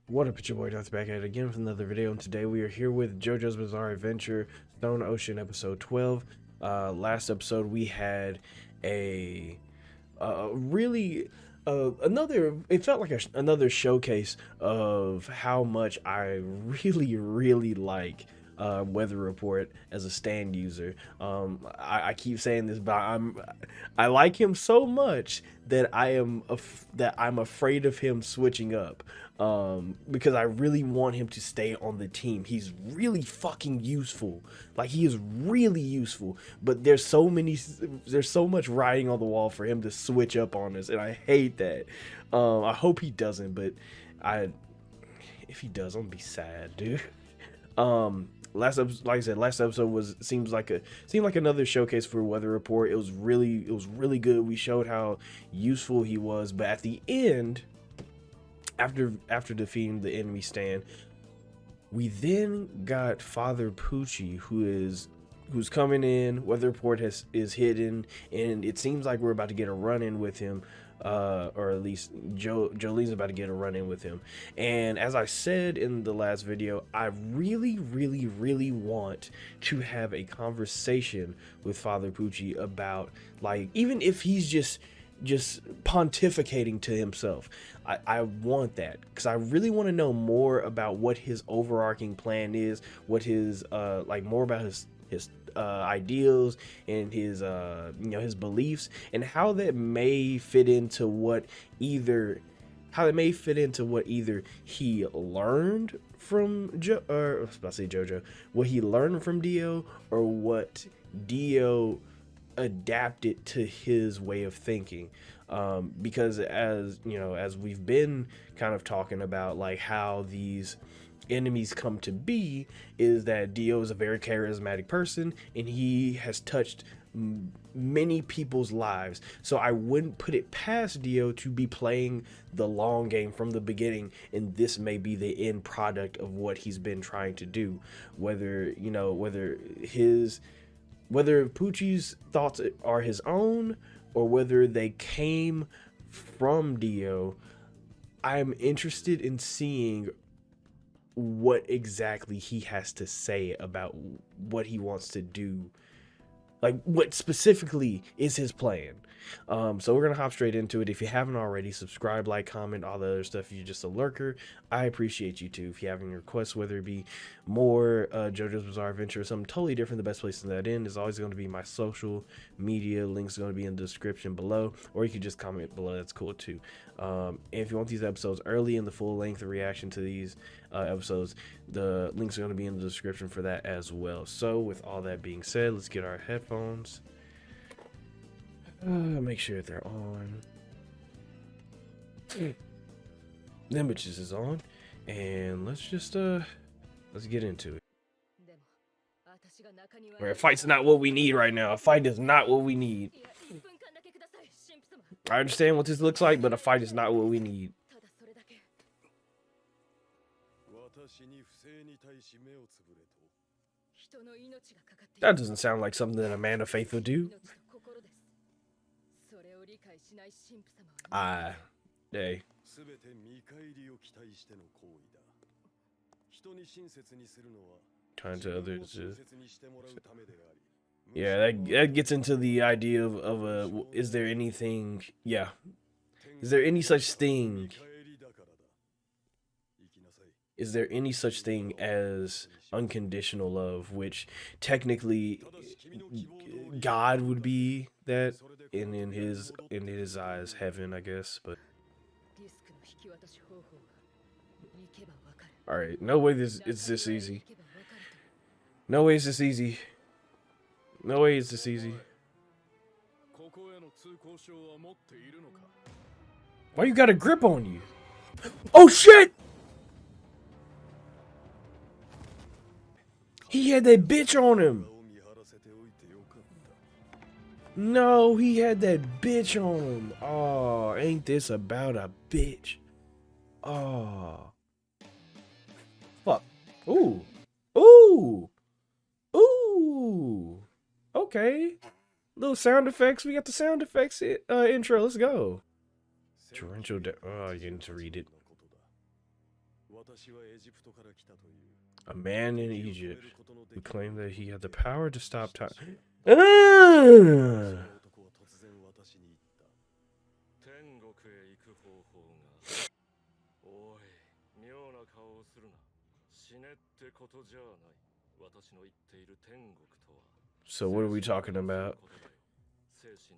What up, it's your boy Dvrth back at it again with another video, and today we are here with JoJo's Bizarre Adventure Stone Ocean episode 12. Last episode we had a really it felt like another showcase of how much I really like Weather Report as a stand user. I keep saying this, but I like him so much that I'm afraid of him switching up. Because I really want him to stay on the team. He's really fucking useful. Like, he is really useful, but there's so much writing on the wall for him to switch up on us, and I hate that. I hope he doesn't, but if he does, I'm gonna be sad, dude. Last episode seemed like another showcase for Weather Report. It was really good. We showed how useful he was, but at the end, after defeating the enemy stand, we then got Father Pucci, who's coming in. Weather Report is hidden, and it seems like we're about to get a run-in with him, or at least Jolene's about to get a run-in with him. And as I said in the last video, I really want to have a conversation with Father Pucci about, like, even if he's just pontificating to himself. I want that, because I really want to know more about what his overarching plan is, what his more about his ideals and his his beliefs, and how that may fit into what either he learned from JoJo, what he learned from Dio, or what Dio adapted to his way of thinking. Because as we've been kind of talking about, like, how these enemies come to be, is that Dio is a very charismatic person, and he has touched many people's lives. So I wouldn't put it past Dio to be playing the long game from the beginning, and this may be the end product of what he's been trying to do. Whether Pucci's thoughts are his own, or whether they came from Dio, I'm interested in seeing what exactly he has to say about what he wants to do. Like, what specifically is his plan? So we're gonna hop straight into it. If you haven't already, subscribe, like, comment, all the other stuff. If you're just a lurker, I appreciate you too. If you have any requests, whether it be more JoJo's Bizarre Adventure or something totally different, the best place to that in is always going to be my social media. Links are going to be in the description below, or you can just comment below. That's cool too. And if you want these episodes early and the full length reaction to these episodes, the links are going to be in the description for that as well. So with all that being said, let's get our headphones. Make sure they're on. Them bitches is on, and let's get into it. Alright, fight's not what we need right now. A fight is not what we need. I understand what this looks like, but a fight is not what we need. That doesn't sound like something that a man of faith would do. Hey. Trying to others. Yeah, that gets into the idea of is there anything? Yeah. Is there any such thing? Is there any such thing as unconditional love, which technically God would be that, and in his eyes, heaven, I guess. But all right, no way it's this easy. No way it's this easy. No way it's this easy. Why you got a grip on you? Oh shit! He had that bitch on him. No, he had that bitch on him. Oh, ain't this about a bitch? Oh. Fuck. Ooh. Ooh. Ooh. Okay. Little sound effects. We got the sound effects intro. Let's go. Torrential. Oh, you need to read it. A man in Egypt who claimed that he had the power to stop time. Ah! So what are we talking about?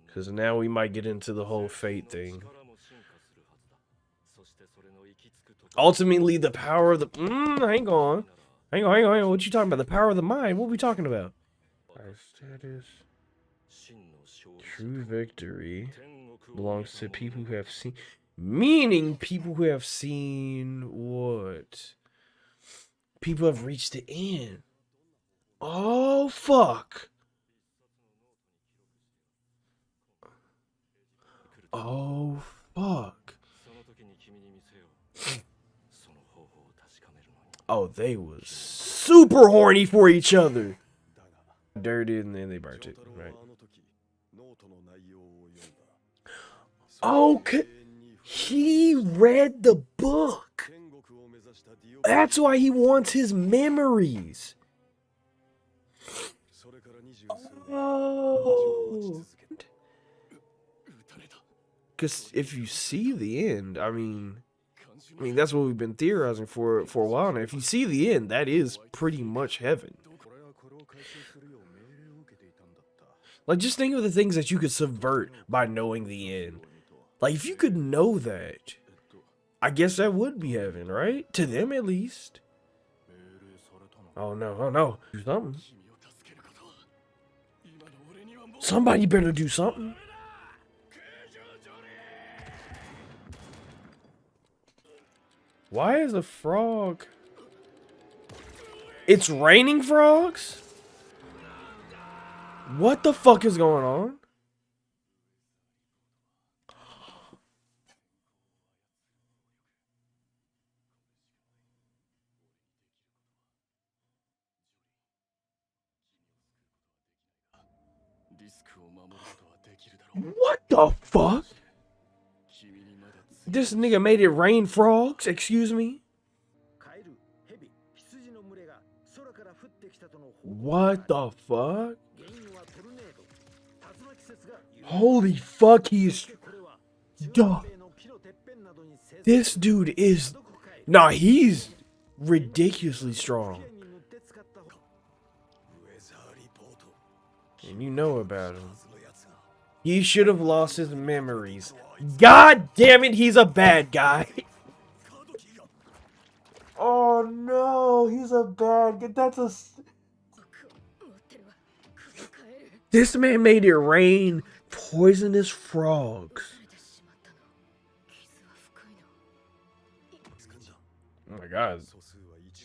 Because now we might get into the whole fate thing. Ultimately, the power of the... hang on. Hang on. What you talking about? The power of the mind? What are we talking about? Our status. True victory belongs to people who have seen... Meaning people who have seen what? People have reached the end. Oh, fuck. Oh, fuck. Oh, they was super horny for each other. Dirty, and then they burnt it, right? Okay. He read the book. That's why he wants his memories. Oh. Because if you see the end, I mean, that's what we've been theorizing for a while now. If you see the end, that is pretty much heaven. Like, just think of the things that you could subvert by knowing the end. Like, if you could know that, I guess that would be heaven, right? To them, at least. Oh, no. Do something. Somebody better do something. Why is a frog? It's raining frogs? What the fuck is going on? What the fuck? This nigga made it rain frogs? Excuse me? What the fuck? Holy fuck, he's... Duh. This dude is... Nah, he's ridiculously strong. And you know about him. He should have lost his memories. God damn it, he's a bad guy. Oh no, he's a bad guy. This man made it rain poisonous frogs. Oh my god.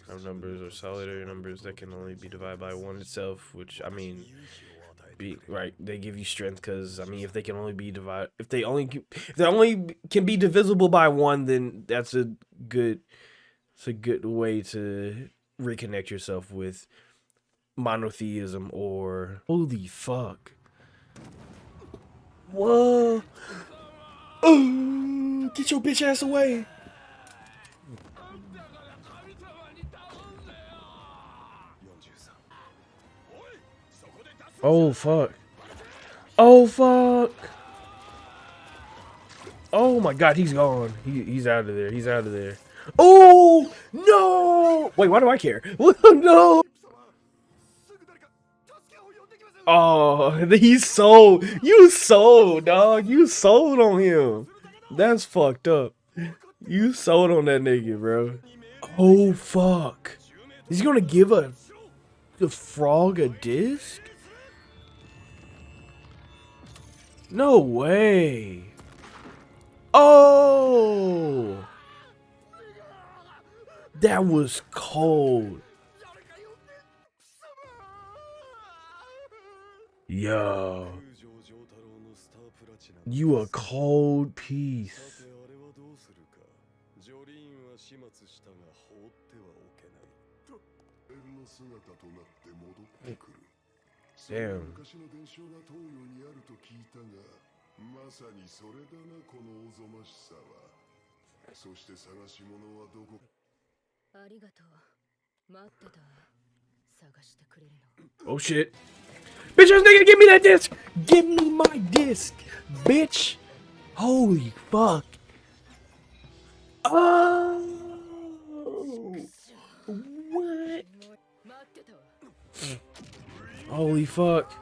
Some numbers are solitary numbers that can only be divided by one itself, which, I mean, they give you strength because, I mean, if they can only be divided, if they only can be divisible by one, then that's a good way to reconnect yourself with monotheism. Or holy fuck. Whoa. Get your bitch ass away. Oh fuck. Oh fuck. Oh my god, he's gone. He's out of there. He's out of there. Oh no! Wait, why do I care? No. Oh, he's sold. You sold, dog. You sold on him. That's fucked up. You sold on that nigga, bro. Oh fuck. Is he gonna give the frog a disc? No way. Oh, that was cold. Yo, you a cold piece. Damn. Oh shit. Bitch ass nigga, give me that disc! Give me my disc, bitch! Holy fuck. Oh, what? Holy fuck.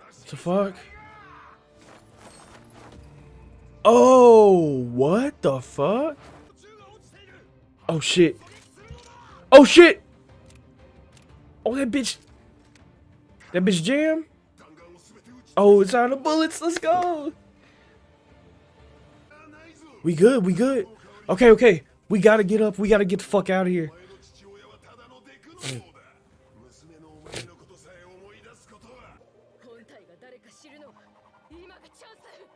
What the fuck? Oh, what the fuck? Oh shit. Oh shit! Oh, that bitch. That bitch jam? Oh, it's out of bullets. Let's go. We good. We good. Okay, okay. We gotta get up. We gotta get the fuck out of here.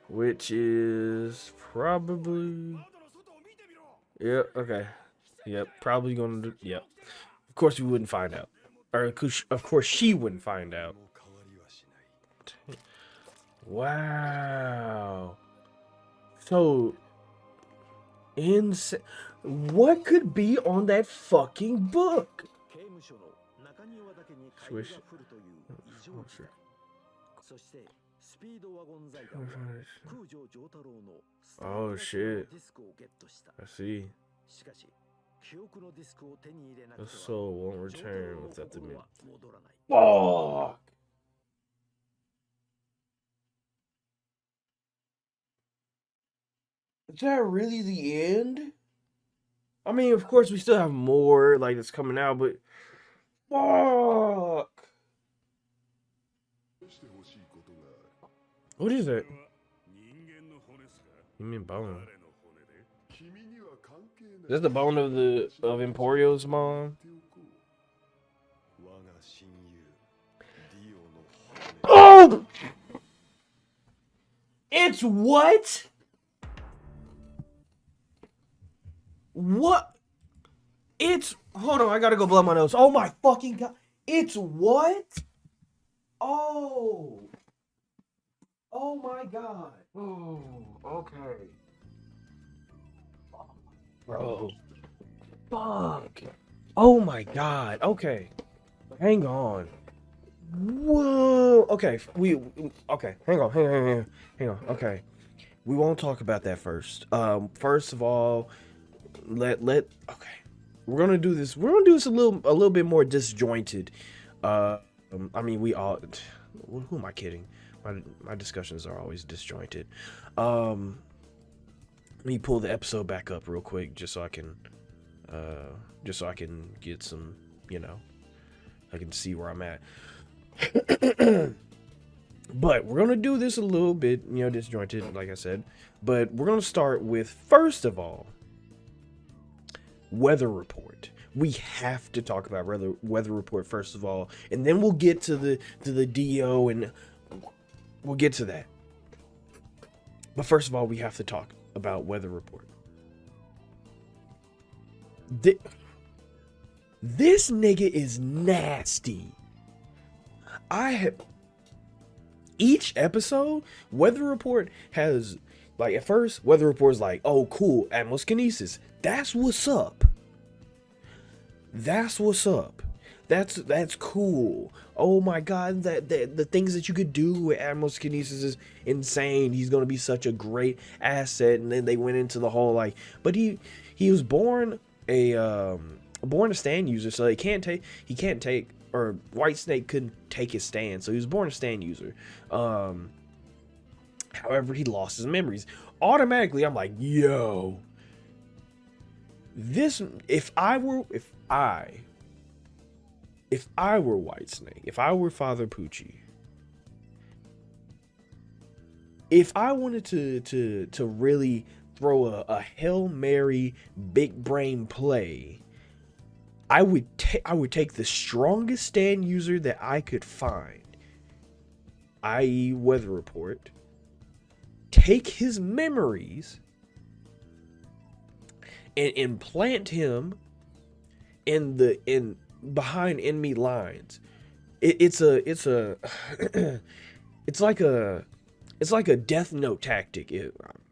Which is probably... Yep, okay. Yep, probably gonna do... Yep. Of course we wouldn't find out. Or of course she wouldn't find out. Wow. So... insane. What could be on that fucking book? Swish. Oh shit. I see. The soul won't return without the minute. Fuck! Is that really the end? I mean, of course, we still have more like that's coming out, but fuck! What is that? You mean bone? Is that the bone of Emporio's mom? Oh! It's what? What? It's... Hold on, I gotta go blow my nose. Oh my fucking god. It's what? Oh. Oh my god. Oh, okay. Bro. Fuck. Oh my god. Okay. Hang on. Whoa. Okay. Okay. Hang on. Okay. We won't talk about that first. First of all, okay. We're gonna do this a little bit more disjointed. I mean, we all... Who am I kidding? My discussions are always disjointed. Let me pull the episode back up real quick just so I can get some, I can see where I'm at. But we're gonna do this a little bit, disjointed, like I said. But we're gonna start with, first of all, weather report. We have to talk about weather report first of all, and then we'll get to the DIO, and we'll get to that. But first of all, we have to talk about weather report. This nigga is nasty. Each episode, weather report has, like, at first, weather report is like, oh, cool, atmoskinesis. That's what's up. That's what's up. That's cool. Oh my god, the things that you could do with atmoskinesis is insane. He's gonna be such a great asset. And then they went into the whole but he was born a stand user, so he can't take, or White Snake couldn't take his stand, so he was born a stand user. However, he lost his memories. Automatically, I'm like, yo, this, if I were White Snake, if I were Father Pucci, if I wanted to really throw a Hail Mary big brain play, I would take the strongest stand user that I could find, i.e. weather report, take his memories and implant him behind enemy lines. It's like a Death Note tactic.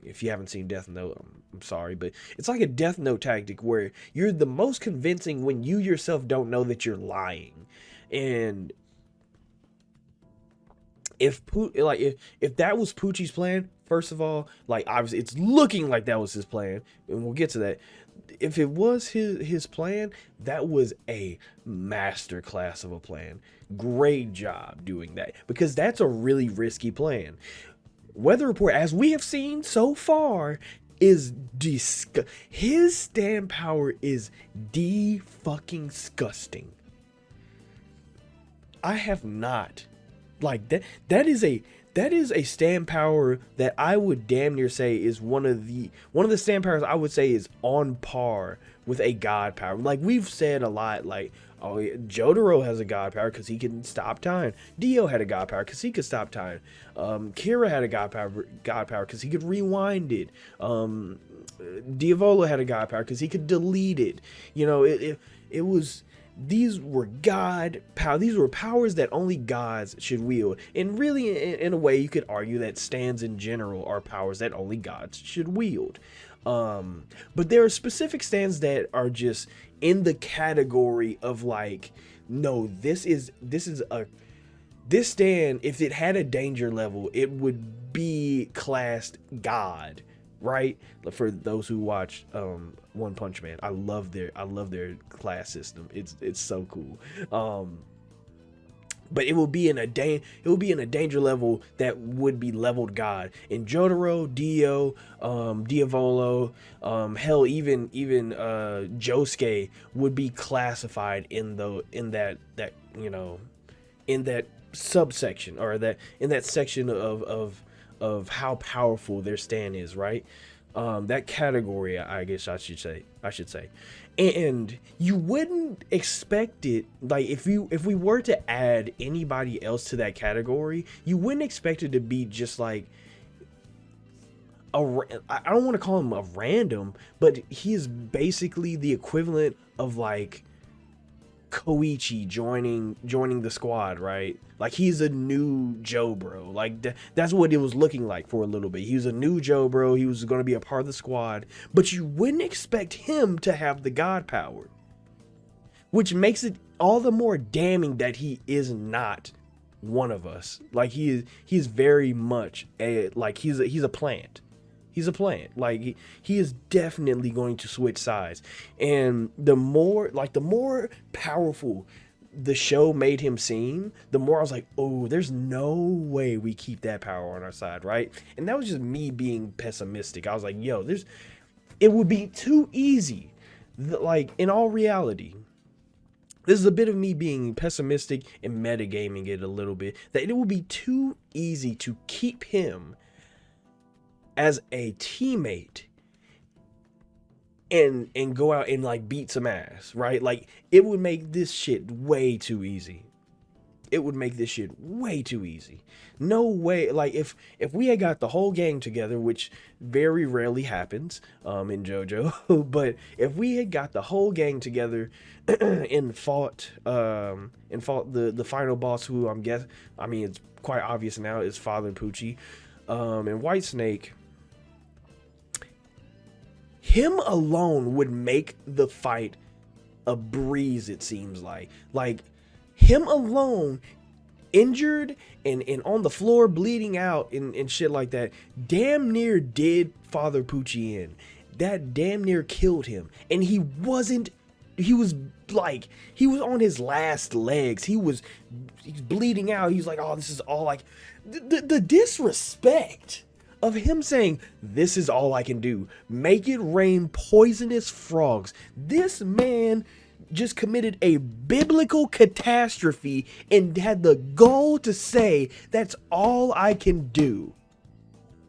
If you haven't seen Death Note, I'm I'm sorry, but it's like a Death Note tactic where you're the most convincing when you yourself don't know that you're lying. And if that was Pucci's plan, first of all, like obviously it's looking like that was his plan, and we'll get to that. If it was his plan, that was a master class of a plan. Great job doing that, because that's a really risky plan. Weather Report, as we have seen so far, is his stand power is fucking disgusting. I have not, like, that is a stand power that I would damn near say is one of the stand powers I would say is on par with a god power. Like we've said a lot, like, oh yeah, Jotaro has a god power because he can stop time. DIO had a god power because he could stop time. Kira had a god power because he could rewind it. Diavolo had a god power because he could delete it. You know, it was. These were god power. These were powers that only gods should wield. And really, in a way, you could argue that stands in general are powers that only gods should wield. But there are specific stands that are just in the category of like, no, this stand, if it had a danger level, it would be classed god. Right, for those who watch One Punch Man, I love their class system. It's so cool. But it will be in a danger level that would be leveled god. In Jotaro, Dio, Diavolo, hell, even Josuke would be classified in that subsection, or in that section of how powerful their stand is, right? That category, I guess I should say. And you wouldn't expect it, like if we were to add anybody else to that category, you wouldn't expect it to be just like I don't want to call him a random, but he is basically the equivalent of like Koichi joining the squad, right? Like he's a new Joe bro. Like that's what it was looking like for a little bit. He was a new Joe bro. He was going to be a part of the squad, but you wouldn't expect him to have the god power, which makes it all the more damning that he is not one of us. Like he is very much he's a plant. He's a plant. Like he is definitely going to switch sides. And the more powerful the show made him seem, the more I was like, oh, there's no way we keep that power on our side, right? And that was just me being pessimistic. I was like, yo, it would be too easy. Like in all reality, this is a bit of me being pessimistic and metagaming it a little bit, that it would be too easy to keep him as a teammate and go out and like beat some ass, right? Like it would make this shit way too easy. It would make this shit way too easy. No way. Like if we had got the whole gang together, which very rarely happens in JoJo, but if we had got the whole gang together and fought the final boss, who it's quite obvious now is Father Pucci, and Whitesnake, him alone would make the fight a breeze, it seems like. Like, him alone, injured and on the floor bleeding out and shit like that, damn near did Father Pucci in. That damn near killed him. And he was on his last legs. He's bleeding out. He's like, oh, this is all like... The disrespect of him saying, this is all I can do. Make it rain poisonous frogs. This man just committed a biblical catastrophe and had the goal to say, that's all I can do.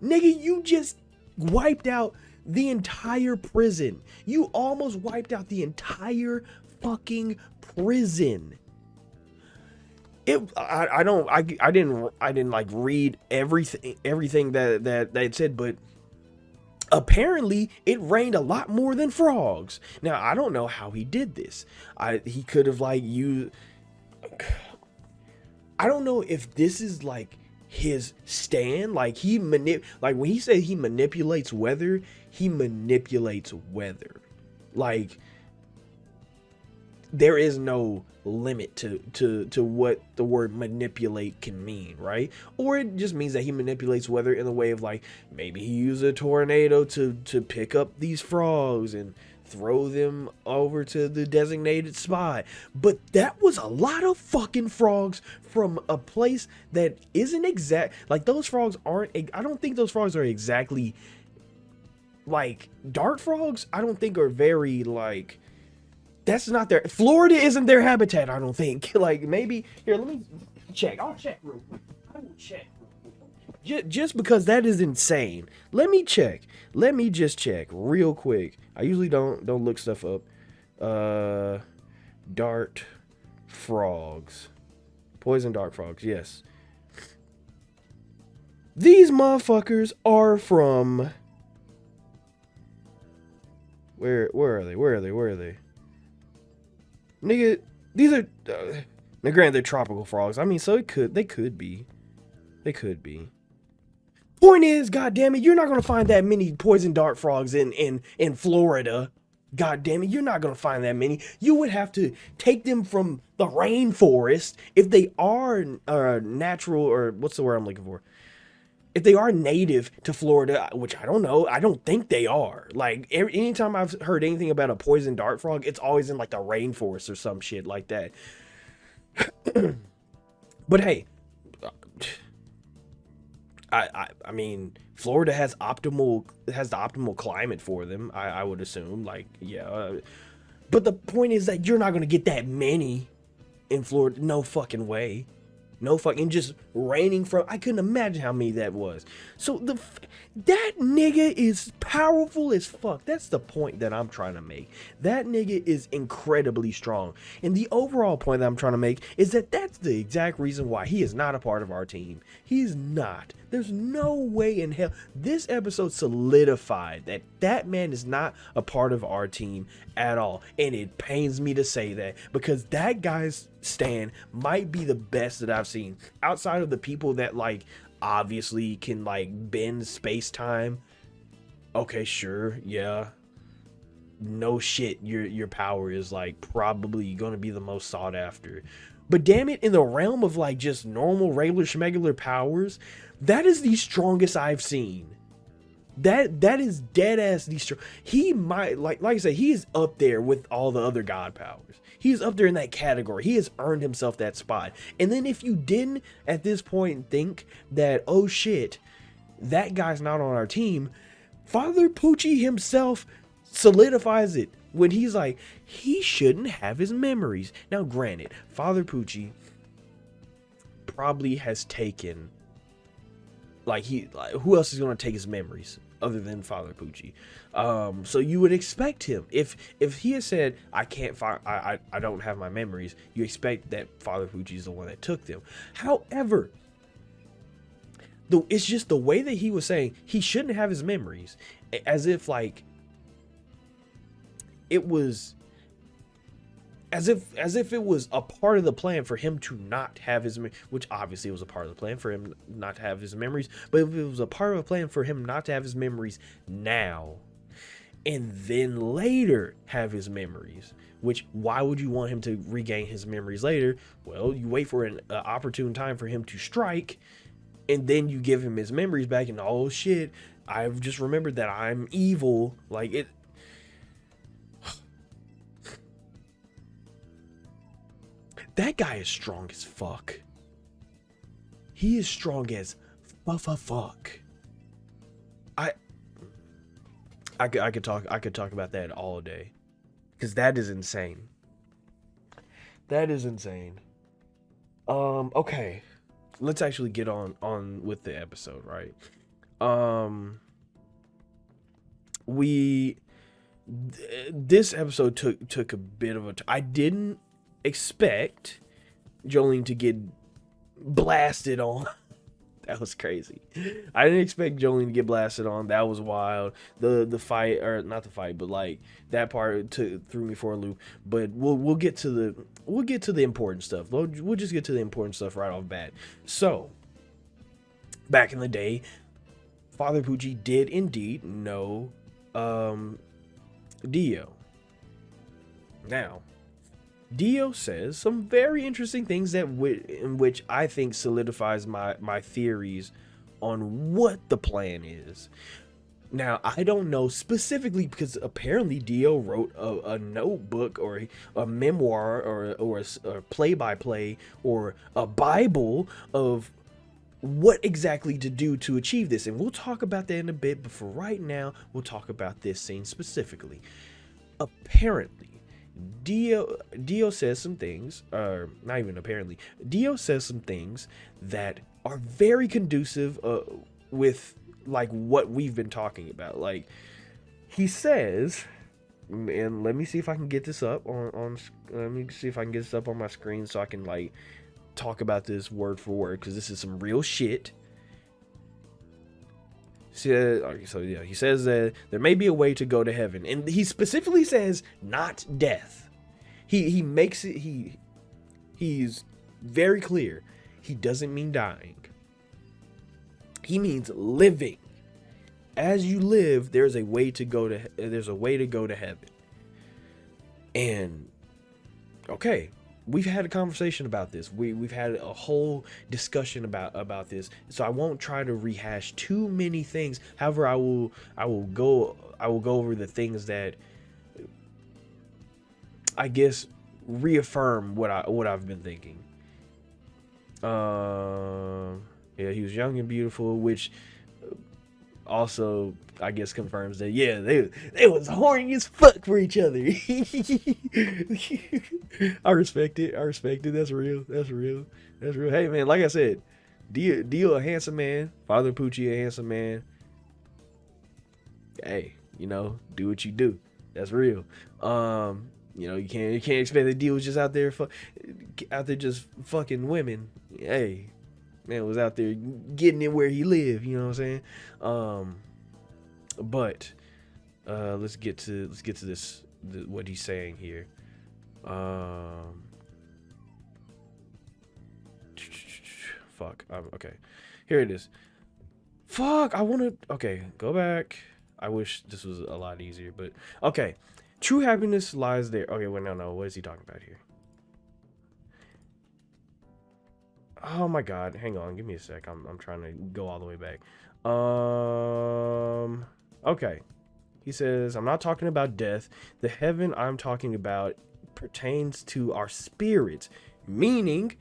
Nigga, you just wiped out the entire prison. You almost wiped out the entire fucking prison. I didn't like read everything that it said, but apparently it rained a lot more than frogs. Now I don't know how he did this. He could have like used. I don't know if this is like his stand. Like when he said he manipulates weather, he manipulates weather. Like, there is no limit to what the word manipulate can mean, right? Or it just means that he manipulates weather in the way of, like, maybe he used a tornado to pick up these frogs and throw them over to the designated spot. But that was a lot of fucking frogs from a place that isn't exact. Like, those frogs aren't, I don't think those frogs are exactly like dart frogs. I don't think are very, like, that's not their, Florida isn't their habitat, I don't think. Like, maybe here, let me check. I'll check real quick. I will check real quick. Just because that is insane. Let me check. Let me just check real quick. I usually don't look stuff up. Dart frogs. Poison dart frogs, yes. These motherfuckers are from, where are they? Where are they? Nigga, these are, now granted, they're tropical frogs. I mean, so they could be. Point is, goddammit, you're not gonna find that many poison dart frogs in Florida. Goddammit, you're not gonna find that many. You would have to take them from the rainforest if they are natural, or what's the word I'm looking for? If they are native to Florida, which I don't know, I don't think they are. Like, anytime I've heard anything about a poison dart frog, it's always in, like, the rainforest or some shit like that. But hey, I mean, Florida has the optimal climate for them, I would assume. Like, yeah. But the point is that you're not gonna get that many in Florida. No fucking way. No fucking, just raining from, I couldn't imagine how many that was. So that nigga is powerful as fuck. That's the point that I'm trying to make. That nigga is incredibly strong. And the overall point that I'm trying to make is that that's the exact reason why he is not a part of our team. He's not. There's no way in hell. This episode solidified that that man is not a part of our team at all. And it pains me to say that, because that guy's stand might be the best that I've seen. Outside of the people that, like, obviously can, like, bend space-time. Okay, sure, yeah. No shit, your power is, like, probably gonna be the most sought after. But damn it, in the realm of, like, just normal, regular, schmegular powers, that is the strongest I've seen. That is dead ass the strong. He might, like I said, he is up there with all the other god powers. He's up there in that category. He has earned himself that spot. And then if you didn't at this point think that, oh shit, that guy's not on our team, Father Pucci himself solidifies it when he's like, he shouldn't have his memories. Now granted, Father Pucci probably has taken, like, who else is going to take his memories other than Father Pucci? So you would expect him, if he has said, I don't have my memories, you expect that Father Pucci is the one that took them. However, it's just the way that he was saying he shouldn't have his memories, as if, like, it was as if it was a part of the plan for him to not have his, which obviously it was a part of the plan for him not to have his memories, but if it was a part of a plan for him not to have his memories now and then later have his memories, which, why would you want him to regain his memories later? Well, you wait for an opportune time for him to strike, and then you give him his memories back, and oh shit, I've just remembered that I'm evil. Like, it, that guy is strong as fuck. He is strong as fuck. I could talk about that all day, because that is insane. That is insane. Okay, let's actually get on with the episode, right? This episode took a bit of a I didn't expect Jolene to get blasted on. That was crazy. I didn't expect Jolene to get blasted on. That was wild. The fight, or not the fight, but like that part threw me for a loop. But we'll get to the important stuff. We'll just get to the important stuff right off bat. So, back in the day, Father Pucci did indeed know DIO. Now, DIO says some very interesting things that in which I think solidifies my theories on what the plan is. Now, I don't know specifically because apparently DIO wrote a notebook or a memoir or a play-by-play or a Bible of what exactly to do to achieve this. And we'll talk about that in a bit, but for right now, we'll talk about this scene specifically. Apparently, DIO says some things, or not even apparently, DIO says some things that are very conducive with like what we've been talking about. Like, he says, and let me see if I can get this up on let me see if I can get this up on my screen so I can like talk about this word for word, because this is some real shit. So yeah, he says that there may be a way to go to heaven, and he specifically says not death. He makes it, he's very clear. He doesn't mean dying. He means living. As you live, there's a way to go to heaven. And okay, we've had a conversation about this. We've had a whole discussion about this. So I won't try to rehash too many things. However, I will go over the things that I guess reaffirm what I've been thinking. Yeah, he was young and beautiful, which also I guess confirms that yeah, they was horny as fuck for each other. I respect it. That's real. Hey man, like I said, DIO a handsome man. Father Pucci a handsome man. Hey, you know, do what you do. That's real. You know, you can't expect that DIO was just out there just fucking women. Hey, man was out there getting it where he lived, you know what I'm saying? But let's get to this, what he's saying here. Fuck. Okay, here it is. Fuck, okay, go back. I wish this was a lot easier, but okay. True happiness lies there. Okay, wait, no, what is he talking about here? Oh my god, hang on, give me a sec. I'm trying to go all the way back. Okay. He says, I'm not talking about death. The heaven I'm talking about pertains to our spirits, meaning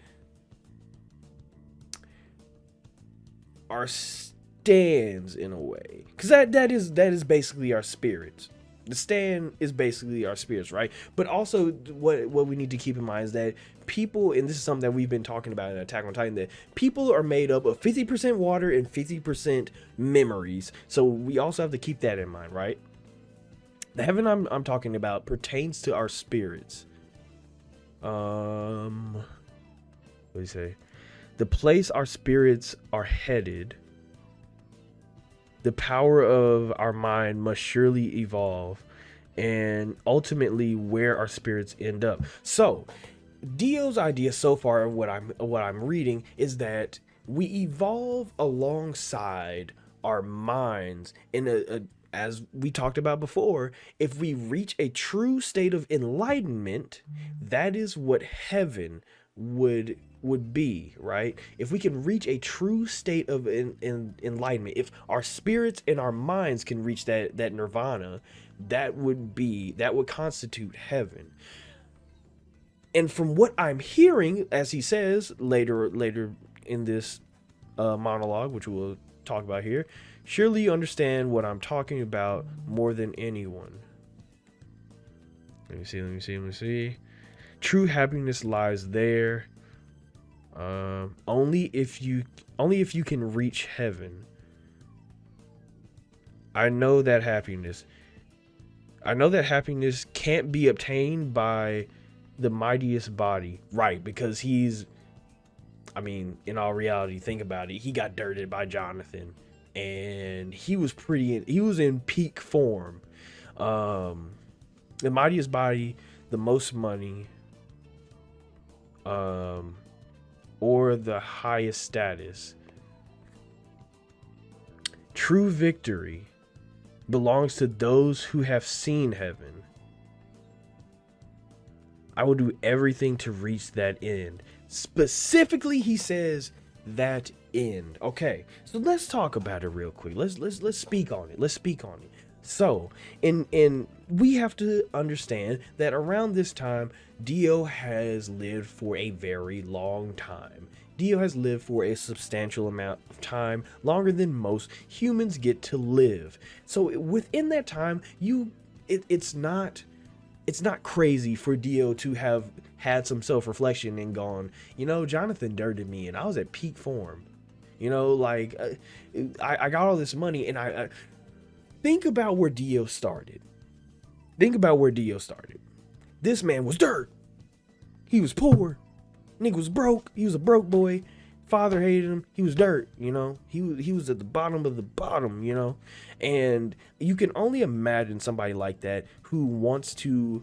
our stands in a way. Because that is basically our spirits. The stand is basically our spirits, right? But also what we need to keep in mind is that people, and this is something that we've been talking about in Attack on Titan, that people are made up of 50% water and 50% memories. So we also have to keep that in mind, right? The heaven I'm talking about pertains to our spirits. What do you say? The place our spirits are headed. The power of our mind must surely evolve, and ultimately where our spirits end up. So DIO's idea so far, what I'm reading, is that we evolve alongside our minds in as we talked about before. If we reach a true state of enlightenment, that is what heaven would be, right? If we can reach a true state of enlightenment, if our spirits and our minds can reach that nirvana, that would constitute heaven. And from what I'm hearing, as he says later in this monologue, which we'll talk about here, surely you understand what I'm talking about more than anyone. Let me see. True happiness lies there. Only if you can reach heaven. I know that happiness can't be obtained by the mightiest body, right? Because in all reality, think about it. He got dirted by Jonathan, and he was in peak form. The mightiest body, the most money, or the highest status. True victory belongs to those who have seen heaven. I will do everything to reach that end. Specifically, he says that end. Okay, so let's talk about it real quick. Let's speak on it. Let's speak on it. So, in we have to understand that around this time, Dio has lived for a very long time. Dio has lived for a substantial amount of time, longer than most humans get to live. So within that time, it's not crazy for Dio to have had some self-reflection and gone, you know, Jonathan dirted me and I was at peak form. You know, like I got all this money, and I think about where Dio started. Think about where Dio started. This man was dirt. He was poor. Nigga was broke. He was a broke boy. Father hated him. He was dirt, you know. He was at the bottom of the bottom, you know. And you can only imagine somebody like that who wants to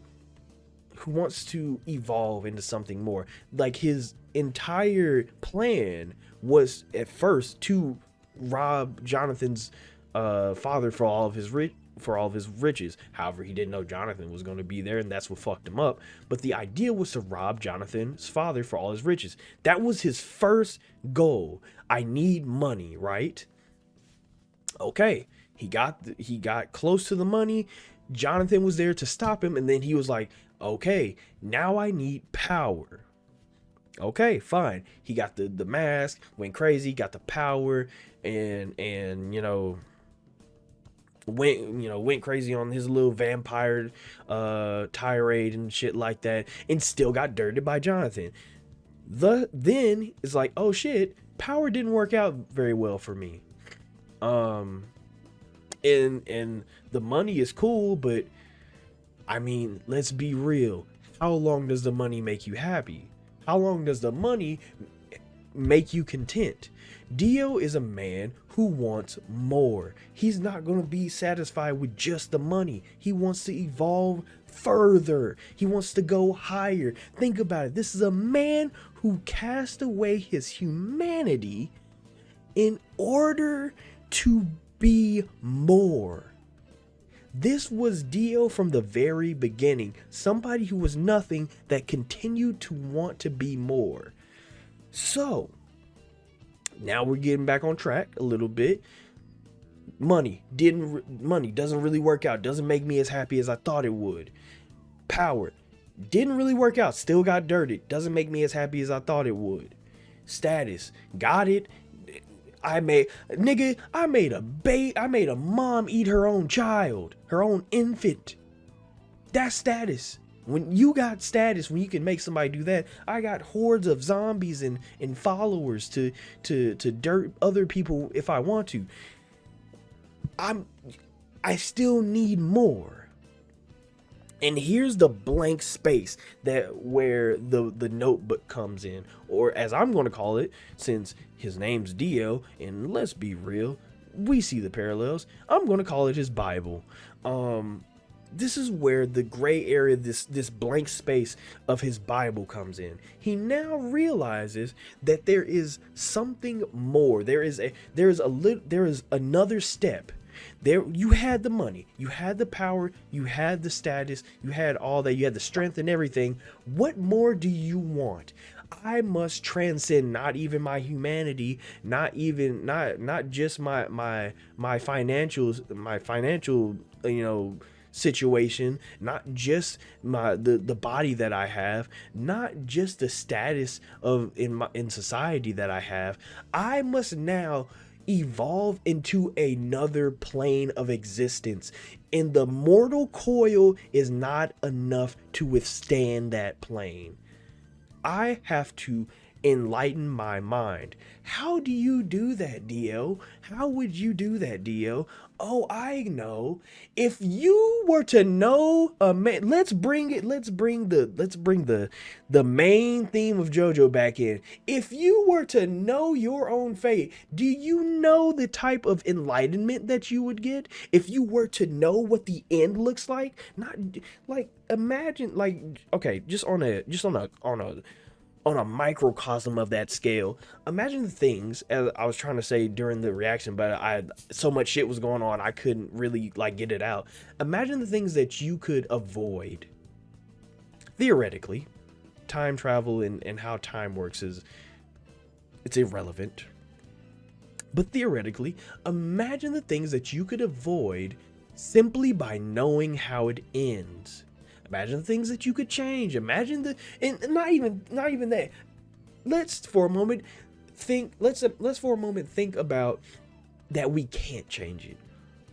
evolve into something more. Like, his entire plan was at first to rob Jonathan's father for all of his riches. However, he didn't know Jonathan was going to be there, and that's what fucked him up. But the idea was to rob Jonathan's father for all his riches. That was his first goal. I need money, right? Okay, he got close to the money. Jonathan was there to stop him, and then he was like, okay, now I need power. Okay, fine. He got the mask, went crazy, got the power, and you know, went crazy on his little vampire tirade and shit like that, and still got dirted by Jonathan. Then it's like, oh shit, power didn't work out very well for me. And the money is cool, but I mean, let's be real. How long does the money make you happy? How long does the money make you content? Dio is a man who wants more. He's not going to be satisfied with just the money. He wants to evolve further. He wants to go higher. Think about it. This is a man who cast away his humanity in order to be more. This was Dio from the very beginning. Somebody who was nothing that continued to want to be more. So, now we're getting back on track a little bit. Money doesn't really work out. Doesn't make me as happy as I thought it would. Power didn't really work out. Still got dirted. Doesn't make me as happy as I thought it would. Status, got it. I made a mom eat her own child, her own infant. That's status. When you got status, when you can make somebody do that, I got hordes of zombies and followers to dirt other people if I want to. I still need more. And here's the blank space where the notebook comes in, or as I'm going to call it, since his name's Dio, and let's be real, we see the parallels, I'm going to call it his Bible. This is where the gray area, this blank space of his Bible comes in. He now realizes that there is something more. There is another step. There, you had the money, you had the power, you had the status, you had all that, you had the strength and everything. What more do you want? I must transcend not even my humanity, not just my financial, you know, situation, not just the body that I have, not just the status in society that I have. I must now evolve into another plane of existence, and the mortal coil is not enough to withstand that plane. I have to enlighten my mind. How do you do that, Dio? How would you do that, Dio? Oh, I know. If you were to know a man, let's bring the main theme of JoJo back in. If you were to know your own fate, do you know the type of enlightenment that you would get if you were to know what the end looks like? Not like, imagine, like, okay, just on a on a microcosm of that scale, imagine the things, as I was trying to say during the reaction, but so much shit was going on I couldn't really like get it out. Imagine the things that you could avoid. Theoretically, time travel and how time works it's irrelevant. But theoretically, imagine the things that you could avoid simply by knowing how it ends. Imagine the things that you could change. Imagine and not even that. Let's for a moment think about that we can't change it.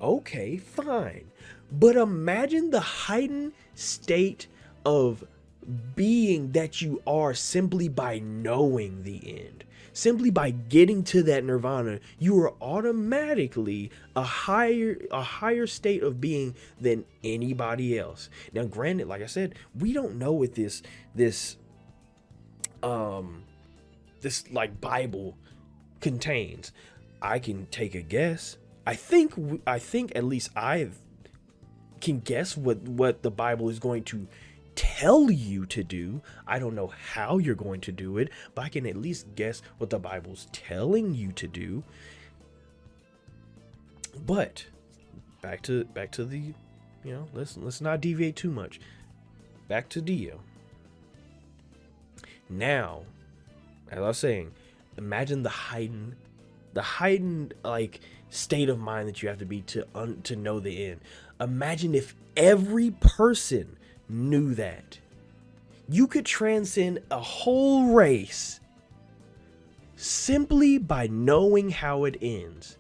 Okay, fine. But imagine the heightened state of being that you are simply by knowing the end. Simply by getting to that nirvana, you are automatically a higher state of being than anybody else. Now, granted, like I said, we don't know what this like Bible contains. I can take a guess. I think at least I can guess what the Bible is going to tell you to do. I don't know how you're going to do it, but I can at least guess what the Bible's telling you to do. But back to the, let's not deviate too much. Back to Dio. Now, as I was saying, imagine the heightened like state of mind that you have to be to know the end. Imagine if every person knew that. You could transcend a whole race simply by knowing how it ends.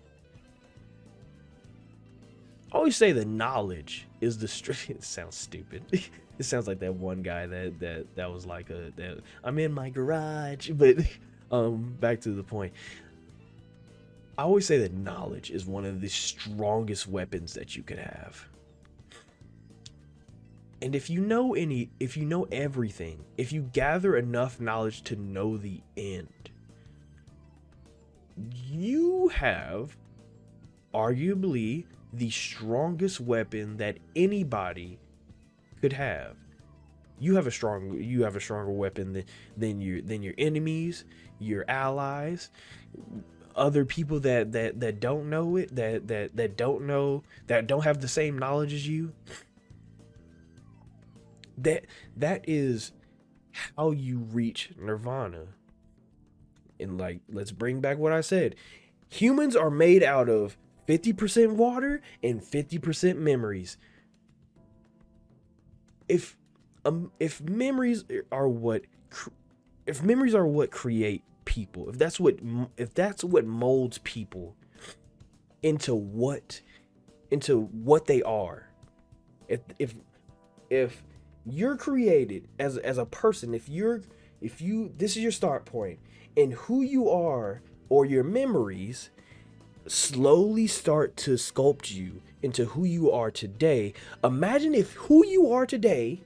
I always say that knowledge is the it sounds stupid. It sounds like that one guy that was like that I'm in my garage, but back to the point. I always say that knowledge is one of the strongest weapons that you could have. And if you know everything, if you gather enough knowledge to know the end, you have arguably the strongest weapon that anybody could have. You have a stronger weapon than your enemies, your allies, other people that don't know it, that don't have the same knowledge as you. That is how you reach nirvana. And like, let's bring back what I said. Humans are made out of 50% water and 50% memories. If memories are what create people, if that's what molds people into what they are, if you're created as a person, if you this is your start point, and who you are or your memories slowly start to sculpt you into who you are today. Imagine if who you are today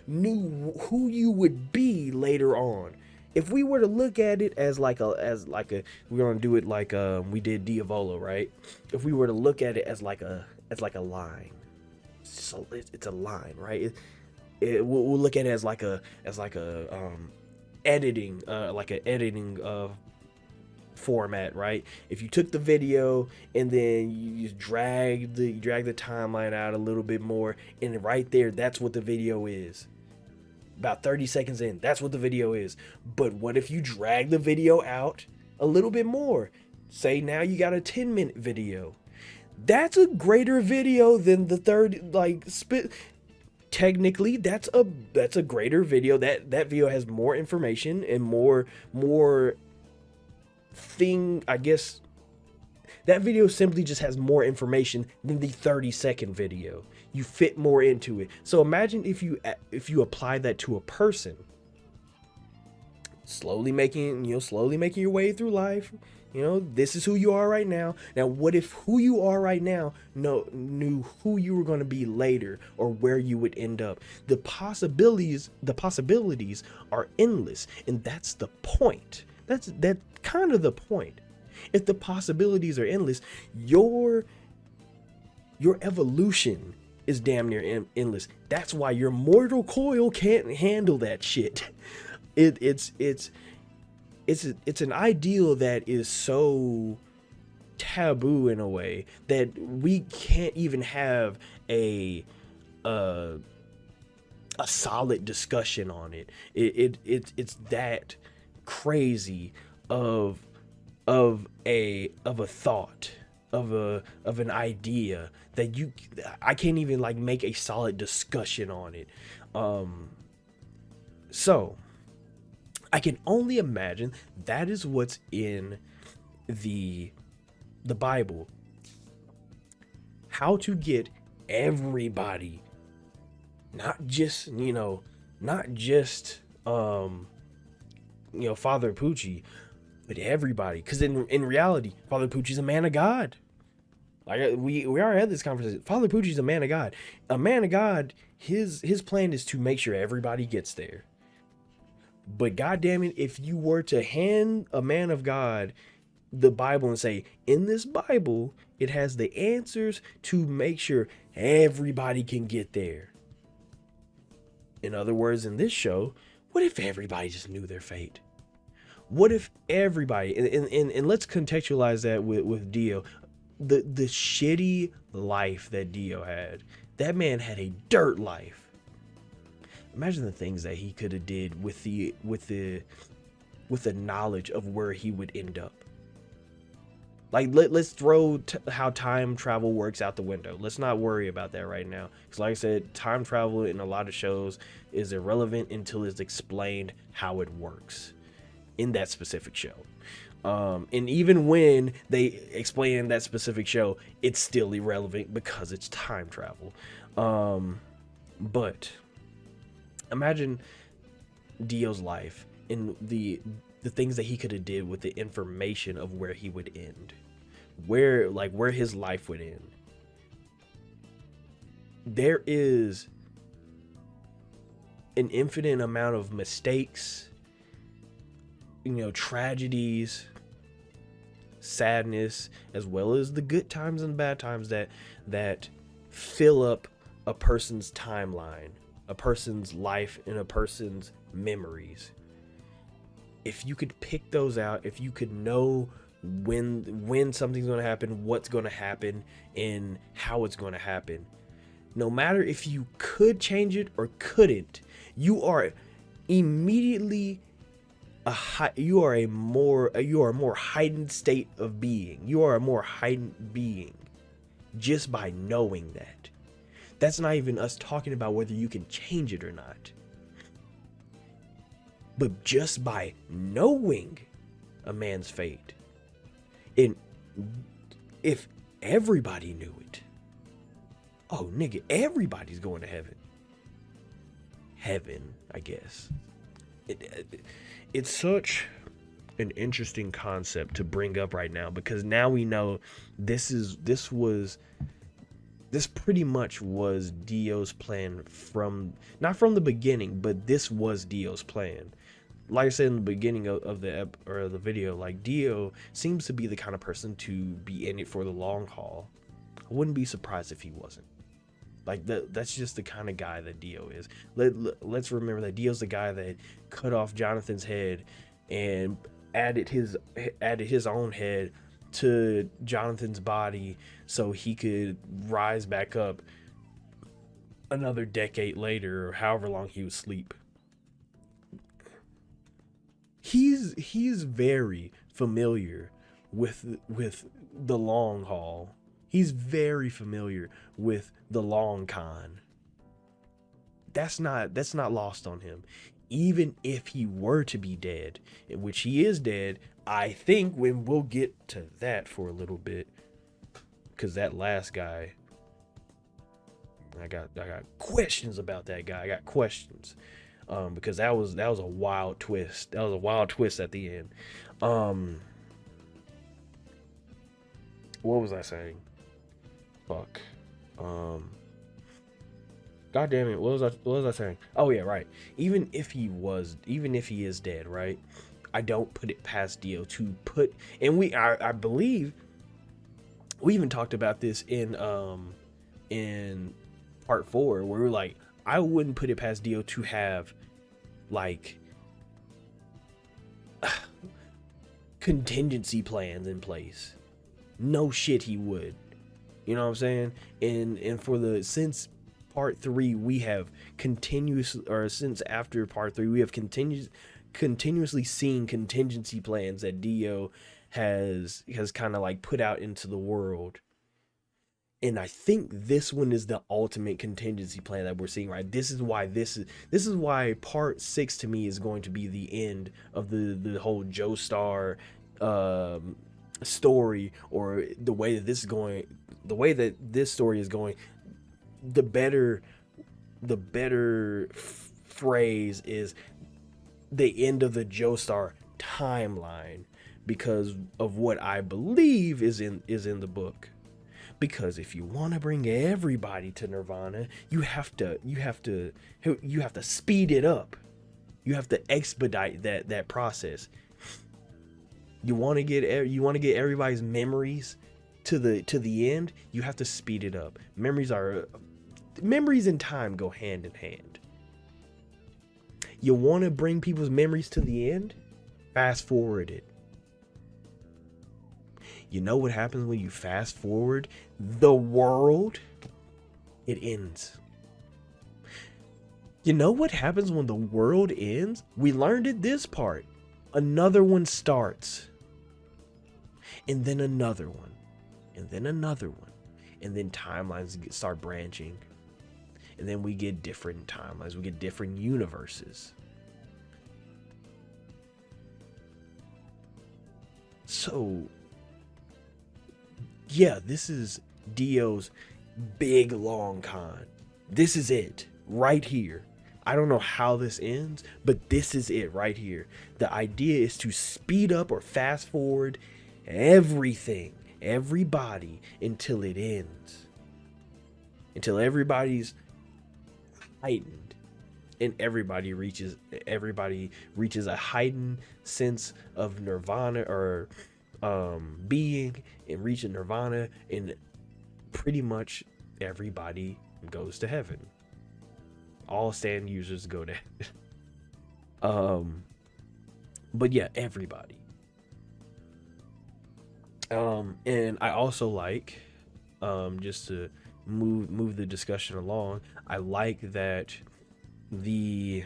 knew who you would be later on. If we were to look at it as like a we're gonna do it like we did Diavolo, right? If we were to look at it as like a line, so it's a line, right? We'll look at it as like a editing format, right? If you took the video and then you just drag the timeline out a little bit more, and right there, that's what the video is. About 30 seconds in, that's what the video is. But what if you drag the video out a little bit more? Say now you got a 10-minute video. That's a greater video than the third, like, technically that's a greater video. That video has more information and more thing, I guess. That video simply just has more information than the 30-second video. You fit more into it. So imagine if you apply that to a person, slowly making your way through life. This is who you are right now. Now, what if who you are right now knew who you were going to be later, or where you would end up? The possibilities are endless, and that's the point. That's kind of the point. If the possibilities are endless, your evolution is damn near endless. That's why your mortal coil can't handle that shit. It's an ideal that is so taboo in a way that we can't even have a solid discussion on it. It's that crazy of a thought, of an idea that I can't even like make a solid discussion on it. So I can only imagine that is what's in the Bible. How to get everybody, not just Father Pucci, but everybody. Because in reality, Father Pucci's a man of God. Like we already had this conversation. Father Pucci's a man of God. A man of God. His plan is to make sure everybody gets there. But goddamn it, if you were to hand a man of God the Bible and say, in this Bible, it has the answers to make sure everybody can get there. In other words, in this show, what if everybody just knew their fate? What if everybody, and let's contextualize that with Dio, the shitty life that Dio had. That man had a dirt life. Imagine the things that he could have did with the knowledge of where he would end up. Like let's throw how time travel works out the window. Let's not worry about that right now. Because like I said, time travel in a lot of shows is irrelevant until it's explained how it works in that specific show. And even when they explain that specific show, it's still irrelevant because it's time travel. But imagine Dio's life and the things that he could have did with the information of where he would end, where his life would end. There is an infinite amount of mistakes, tragedies, sadness, as well as the good times and bad times that fill up a person's timeline, a person's life, and a person's memories. If you could pick those out, if you could know when something's going to happen, what's going to happen, and how it's going to happen, no matter if you could change it or couldn't, you are immediately you are a more heightened state of being. You are a more heightened being just by knowing that. That's not even us talking about whether you can change it or not. But just by knowing a man's fate, and if everybody knew it, oh nigga, everybody's going to heaven. Heaven, I guess. It's such an interesting concept to bring up right now, because now we know this pretty much was Dio's plan not from the beginning, but this was Dio's plan. Like I said in the beginning of the video, like Dio seems to be the kind of person to be in it for the long haul. I wouldn't be surprised if he wasn't. Like that's just the kind of guy that Dio is. Let's remember that Dio's the guy that cut off Jonathan's head and added his own head to Jonathan's body so he could rise back up another decade later, or however long he would sleep. He's very familiar with the long haul. He's very familiar with the long con. That's not lost on him. Even if he were to be dead, which he is dead, I think when we'll get to that for a little bit, because that last guy, I got questions about that guy. I got questions, because that was a wild twist. That was a wild twist at the end. What was I saying? Fuck. God damn it. What was I saying? Oh yeah, right. Even if he is dead, right? I don't put it past Dio to put, and I believe we even talked about this in part 4, where we're like, I wouldn't put it past Dio to have like contingency plans in place. No shit he would. You know what I'm saying? And for since part 3 we have since after part 3 we have continuously seen contingency plans that Dio has kind of like put out into the world. And I think this one is the ultimate contingency plan that we're seeing, right? This is why part 6 to me is going to be the end of the whole Joestar story, or the way that this story is going. The better phrase is the end of the Joestar timeline, because of what I believe is in the book. Because if you want to bring everybody to Nirvana, you have to speed it up. You have to expedite that process. You want to get everybody's memories to the end. You have to speed it up. Memories and time go hand in hand. You want to bring people's memories to the end? Fast forward it. You know what happens when you fast forward the world? It ends. You know what happens when the world ends? We learned it this part. Another one starts. And then another one. And then another one. And then timelines start branching. And then we get different timelines. We get different universes. So, yeah, this is Dio's big long con. This is it right here. I don't know how this ends, but this is it right here. The idea is to speed up or fast forward everything, everybody, until it ends. Until everybody's heightened and everybody reaches a heightened sense of nirvana, or being, and reaching nirvana, and pretty much everybody goes to heaven. All stand users go to heaven. But yeah, everybody. And I also like, just to move the discussion along, I like that the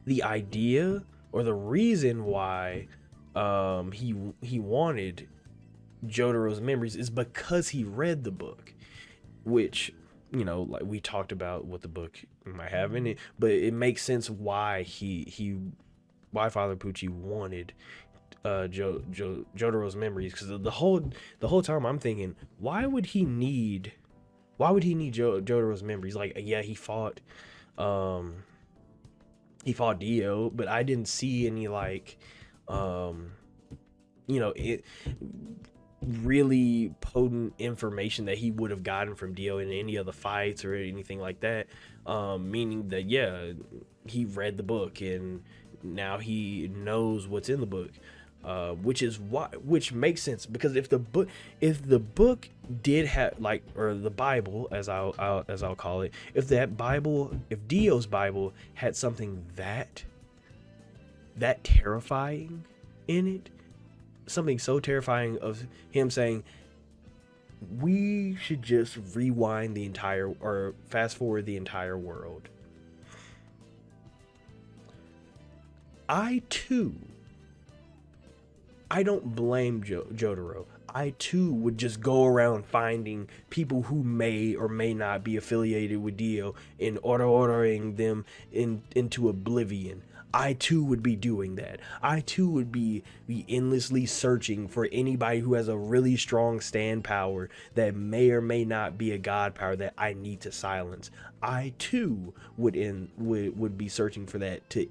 idea, or the reason why he wanted Jotaro's memories is because he read the book, which, you know, like we talked about what the book might have in it, but it makes sense why why Father Pucci wanted Jotaro's memories, because the whole time I'm thinking, why would he need Jotaro's memories? Like, yeah, he fought Dio, but I didn't see any, like, it really potent information that he would have gotten from Dio in any of the fights or anything like that. Meaning that, yeah, he read the book and now he knows what's in the book. Which makes sense, because if the book did have, like, or the Bible, as I'll call it, if Dio's Bible had something that terrifying in it, something so terrifying of him saying, we should just rewind the entire, or fast forward the entire world. I don't blame Jotaro. I too would just go around finding people who may or may not be affiliated with Dio and ordering them into oblivion. I too would be doing that. I too would be endlessly searching for anybody who has a really strong stand power that may or may not be a god power that I need to silence. I too would be searching for that to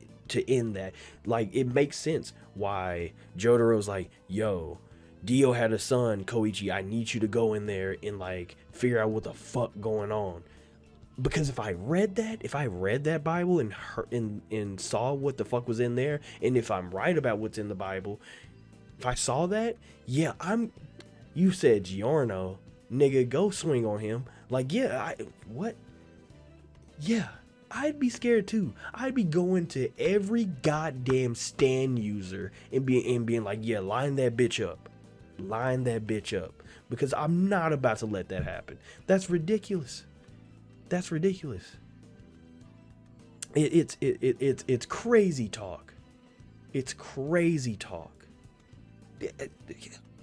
end that. Like, it makes sense why Jotaro's like, yo, Dio had a son, Koichi, I need you to go in there and, like, figure out what the fuck going on. Because if I read that Bible and saw what the fuck was in there, and if I'm right about what's in the Bible, if I saw that, yeah, you said Giorno, nigga, go swing on him. Like, yeah, what? Yeah, I'd be scared too. I'd be going to every goddamn stand user and being like, yeah, line that bitch up. Line that bitch up. Because I'm not about to let that happen. That's ridiculous. That's ridiculous. It's crazy talk. It's crazy talk.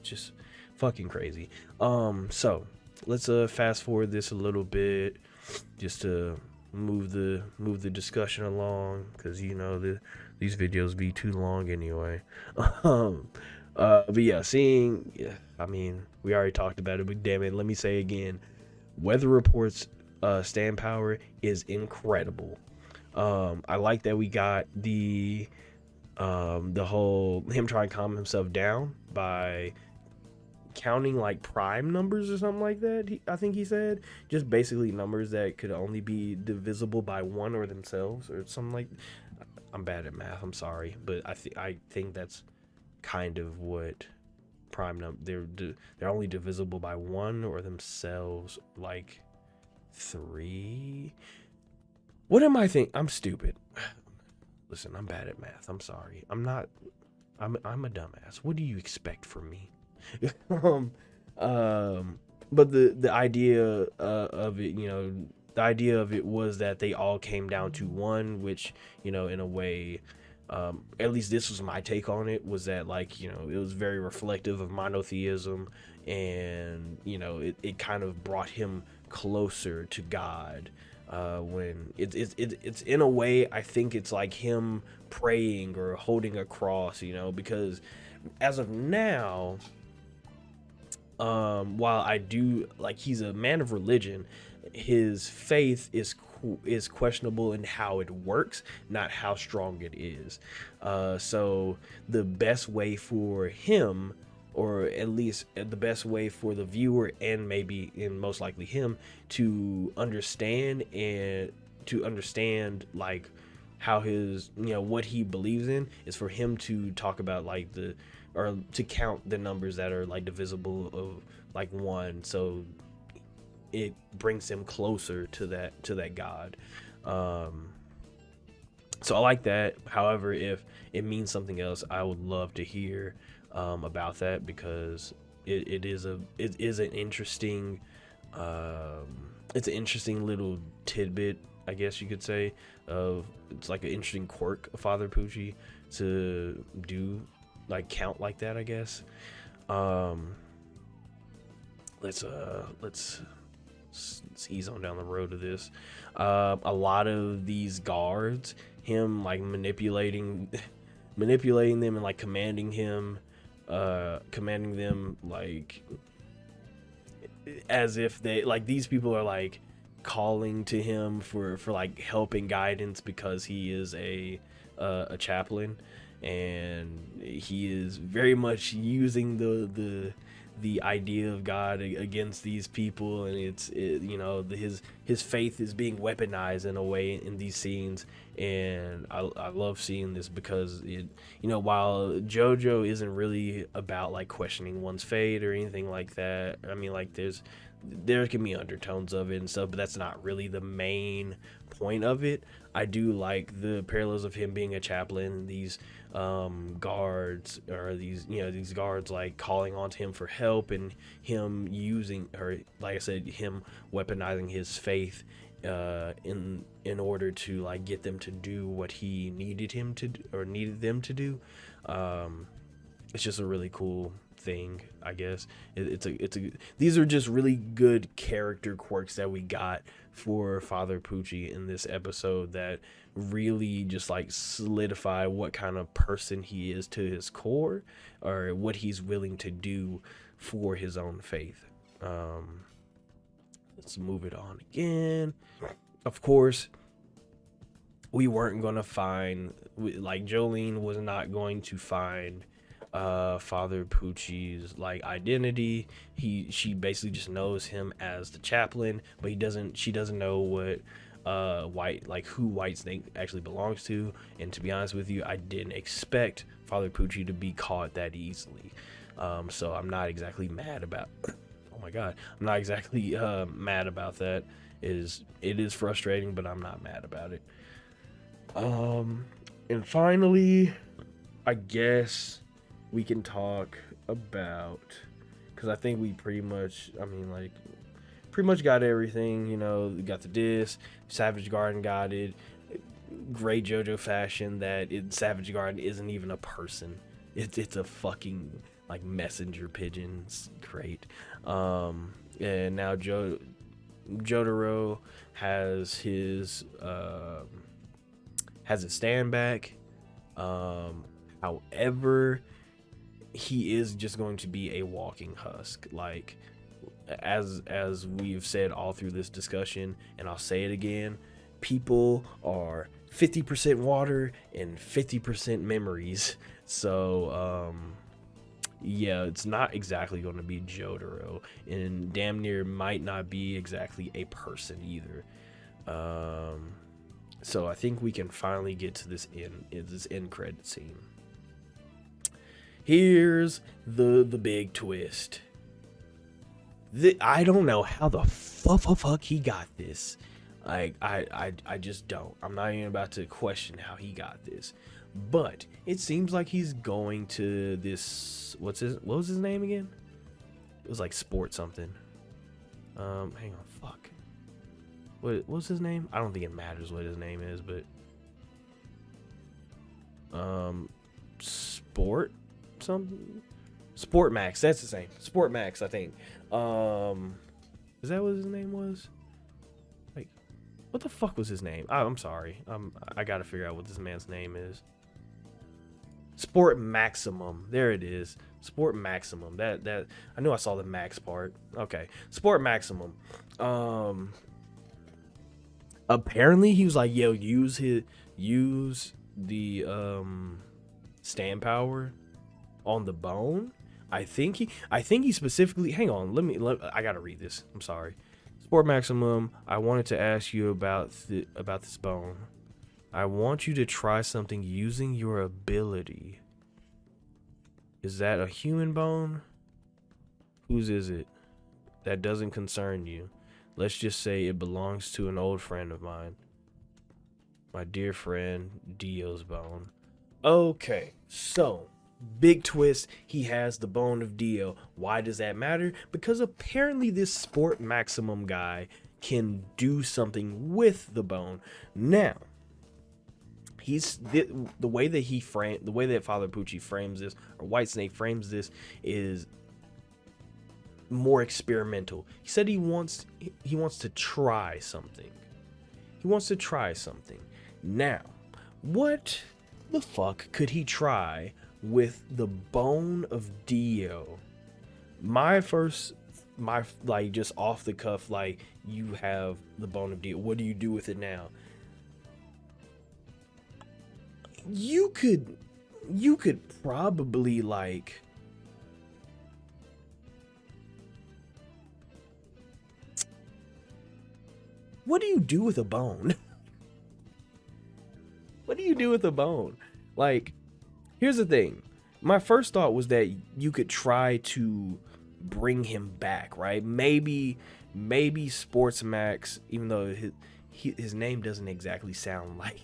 Just fucking crazy. So let's fast forward this a little bit, just to move the discussion along, because you know these videos be too long anyway. But yeah, I mean, we already talked about it, but damn it, let me say again, Weather Report's stand power is incredible. I like that we got the whole him trying to calm himself down by counting like prime numbers or something like that. I think he said just basically numbers that could only be divisible by one or themselves or something like. I'm bad at math, I'm sorry, but I think that's kind of what prime number, they're only divisible by one or themselves, like 3. What am I thinking? I'm stupid. Listen, I'm bad at math, I'm sorry. I'm a dumbass. What do you expect from me? But the idea of it, you know, the idea of it was that they all came down to one, which, you know, in a way, at least this was my take on it, was that, like, you know, it was very reflective of monotheism, and, you know, it kind of brought him closer to God. When it's in a way, I think it's like him praying or holding a cross, you know, because as of now, while I do like, he's a man of religion, his faith is questionable in how it works, not how strong it is. So the best way for him, or at least the best way for the viewer, and maybe and most likely him, to understand like how his, you know, what he believes in, is for him to talk about like or to count the numbers that are like divisible of like 1, so it brings him closer to that God. So I like that. However, if it means something else, I would love to hear about that, because it is an interesting it's an interesting little tidbit, I guess you could say, of it's like an interesting quirk of Father Pucci to do, like, count like that, I guess. Let's ease on down the road to this. A lot of these guards, him like manipulating them and like commanding them like as if they, like, these people are like calling to him for like help and guidance, because he is a chaplain, and he is very much using the idea of God against these people, and you know, his faith is being weaponized in a way in these scenes, and I love seeing this, because it, you know, while JoJo isn't really about like questioning one's fate or anything like that, I mean, like, there can be undertones of it and stuff, but that's not really the main point of it. I do like the parallels of him being a chaplain, these guards, or these guards like calling on to him for help, and him using, or like I said, him weaponizing his faith in order to like get them to do what he needed them to do. It's just a really cool thing, I guess. These are just really good character quirks that we got for Father Pucci in this episode, that really just like solidify what kind of person he is to his core, or what he's willing to do for his own faith. Let's move it on again. Of course, we weren't going to find, like, Jolene was not going to find Father Pucci's like identity. She basically just knows him as the chaplain, but she doesn't know what who White Snake actually belongs to. And to be honest with you, I didn't expect Father Pucci to be caught that easily. So I'm not exactly mad about I'm not exactly mad about that. It is frustrating, but I'm not mad about it. And finally, I guess we can talk about, because I think we pretty much, pretty much got everything. You know, we got the disc, Savage Garden got it. Great JoJo fashion that Savage Garden isn't even a person. It's a fucking like messenger pigeon. It's great. And now Jotaro has his stand back. However, he is just going to be a walking husk. Like as we've said all through this discussion, and I'll say it again, people are 50% water and 50% memories. So yeah, it's not exactly going to be Jotaro, and damn near might not be exactly a person either. So I think we can finally get to this end credit scene. Here's the big twist. I don't know how the fuck he got this. Like I just don't. I'm not even about to question how he got this. But it seems like he's going to this, what was his name again? It was like Sport something. Hang on, fuck. What was his name? I don't think it matters what his name is, but Sport something? Sport Max, that's his name. Sport Max, I think. Is that what his name was? Like, what the fuck was his name? I'm sorry. I gotta figure out what this man's name is. Sport Maximum. There it is. Sport Maximum. That I knew I saw the max part. Okay. Sport Maximum. Apparently he was like, yo, use the stand power on the bone. I think he specifically, hang on, I gotta read this. I'm sorry. Sport Maximum, I wanted to ask you about this bone. I want you to try something using your ability. Is that a human bone? Whose is it? That doesn't concern you. Let's just say it belongs to an old friend of mine. My dear friend, DIO's bone. Okay, so big twist, he has the bone of DIO. Why does that matter? Because apparently this Sport Maximum guy can do something with the bone. Now, the way that Father Pucci frames this, or Whitesnake frames this, is more experimental. He said he wants to try something. He wants to try something. Now, what the fuck could he try with the bone of DIO? My like, just off the cuff, like, you have the bone of DIO. What do you do with it now? You could probably, like, what do you do with a bone? What do you do with a bone? Like, here's the thing. My first thought was that you could try to bring him back, right? Maybe Sports Max, even though his name doesn't exactly sound like,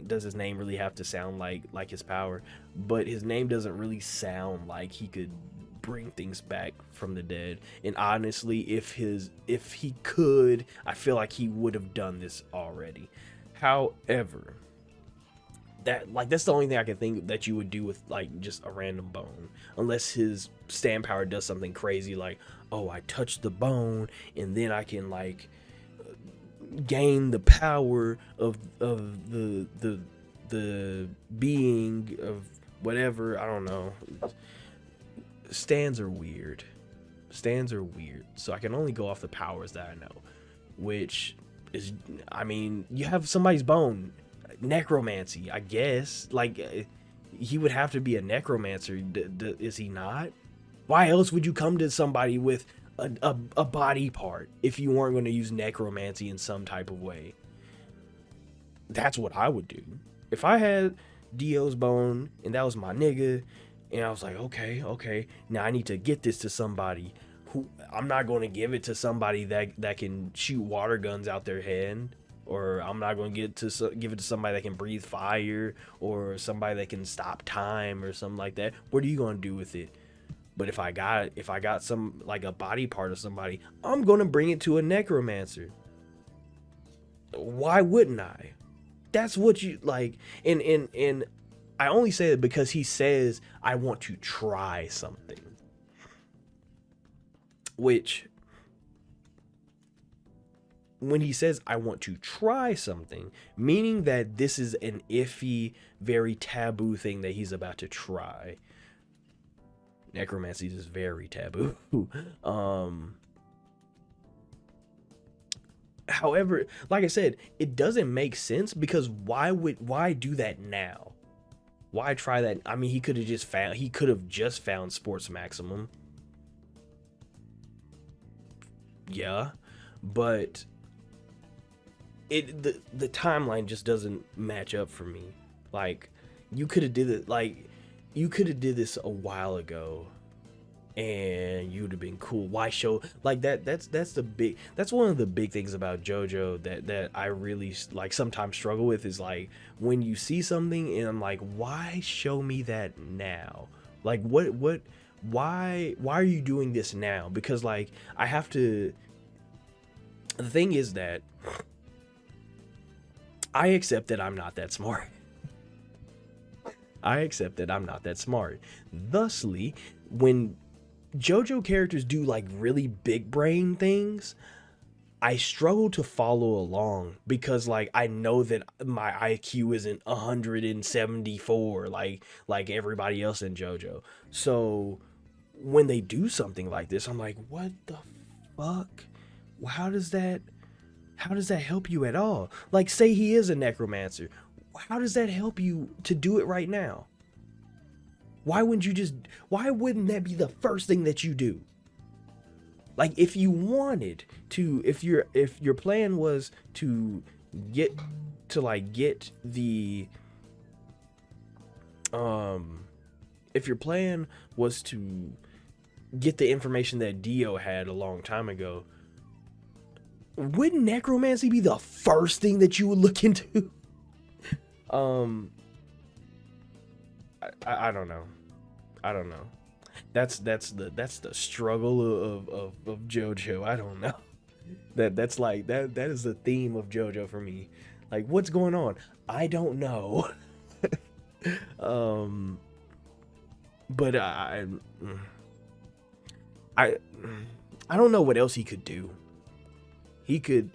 does his name really have to sound like his power? But his name doesn't really sound like he could bring things back from the dead. And honestly, if he could, I feel like he would have done this already. However, that's the only thing I can think that you would do with, like, just a random bone, unless his stand power does something crazy, like, oh, I touched the bone and then I can, like, gain the power of the being of whatever. I don't know. Stands are weird, so I can only go off the powers that I know, which is, you have somebody's bone. Necromancy, I guess. Like, he would have to be a necromancer. Is he not? Why else would you come to somebody with a body part if you weren't going to use necromancy in some type of way? That's what I would do if I had DIO's bone and that was my nigga, and I was like, okay, now I need to get this to somebody. I'm not going to give it to somebody that can shoot water guns out their head, or I'm not going to give it to somebody that can breathe fire, or somebody that can stop time or something like that. What are you going to do with it? But if I got some, like a body part of somebody, I'm going to bring it to a necromancer. Why wouldn't I? That's what you like. And I only say it because he says, I want to try something. Which, when he says, I want to try something, meaning that this is an iffy, very taboo thing that he's about to try. Necromancy is very taboo. However, like I said, it doesn't make sense, because why do that now? Why try that? I mean, he could have just found Sports Maximum. Yeah, but the timeline just doesn't match up for me. Like, you could have did it, like, you could have did this a while ago and you'd have been cool. Why show like that? That's one of the big things about JoJo that I really like sometimes struggle with, is like when you see something and I'm like, why show me that now? Like, why are you doing this now? Because like I have to, the thing is that I accept that I'm not that smart. I accept that I'm not that smart. Thusly, when JoJo characters do like really big brain things, I struggle to follow along, because like I know that my IQ isn't 174 like everybody else in JoJo. So when they do something like this, I'm like, what the fuck? How does that help you at all? Like, say he is a necromancer. How does that help you to do it right now? Why wouldn't that be the first thing that you do? Like, if you wanted to, if your plan was to get the if your plan was to get the information that DIO had a long time ago, wouldn't necromancy be the first thing that you would look into? I don't know. That's the struggle of JoJo. I don't know. That's like that is the theme of JoJo for me. Like, what's going on? I don't know. But I don't know what else he could do. He could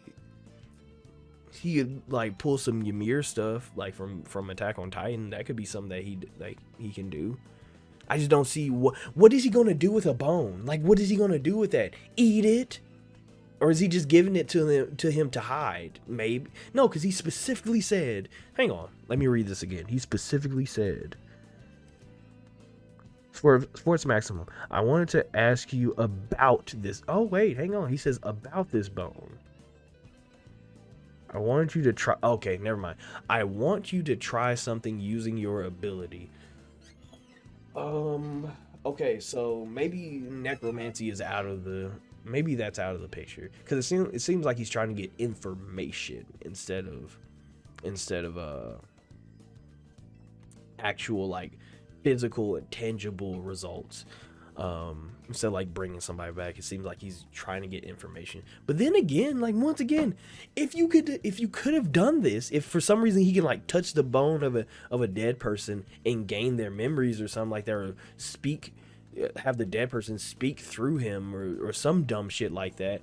like pull some Ymir stuff, like from Attack on Titan. That could be something that he can do. I just don't see what is he gonna do with a bone? Like, what is he gonna do with that? Eat it? Or is he just giving it to him to hide? Maybe. No, because he specifically said, hang on, let me read this again. He specifically said, for Sports Maximum, I wanted to ask you about this. Oh wait, hang on. He says about this bone. I wanted you to try. Okay, never mind. I want you to try something using your ability. Okay, so maybe necromancy is maybe that's out of the picture, because it seems like he's trying to get information instead of actual like physical and tangible results. Instead of like bringing somebody back, it seems like he's trying to get information. But then again, like, once again, if you could have done this, if for some reason he can like touch the bone of a dead person and gain their memories or something like that, or have the dead person speak through him, or some dumb shit like that,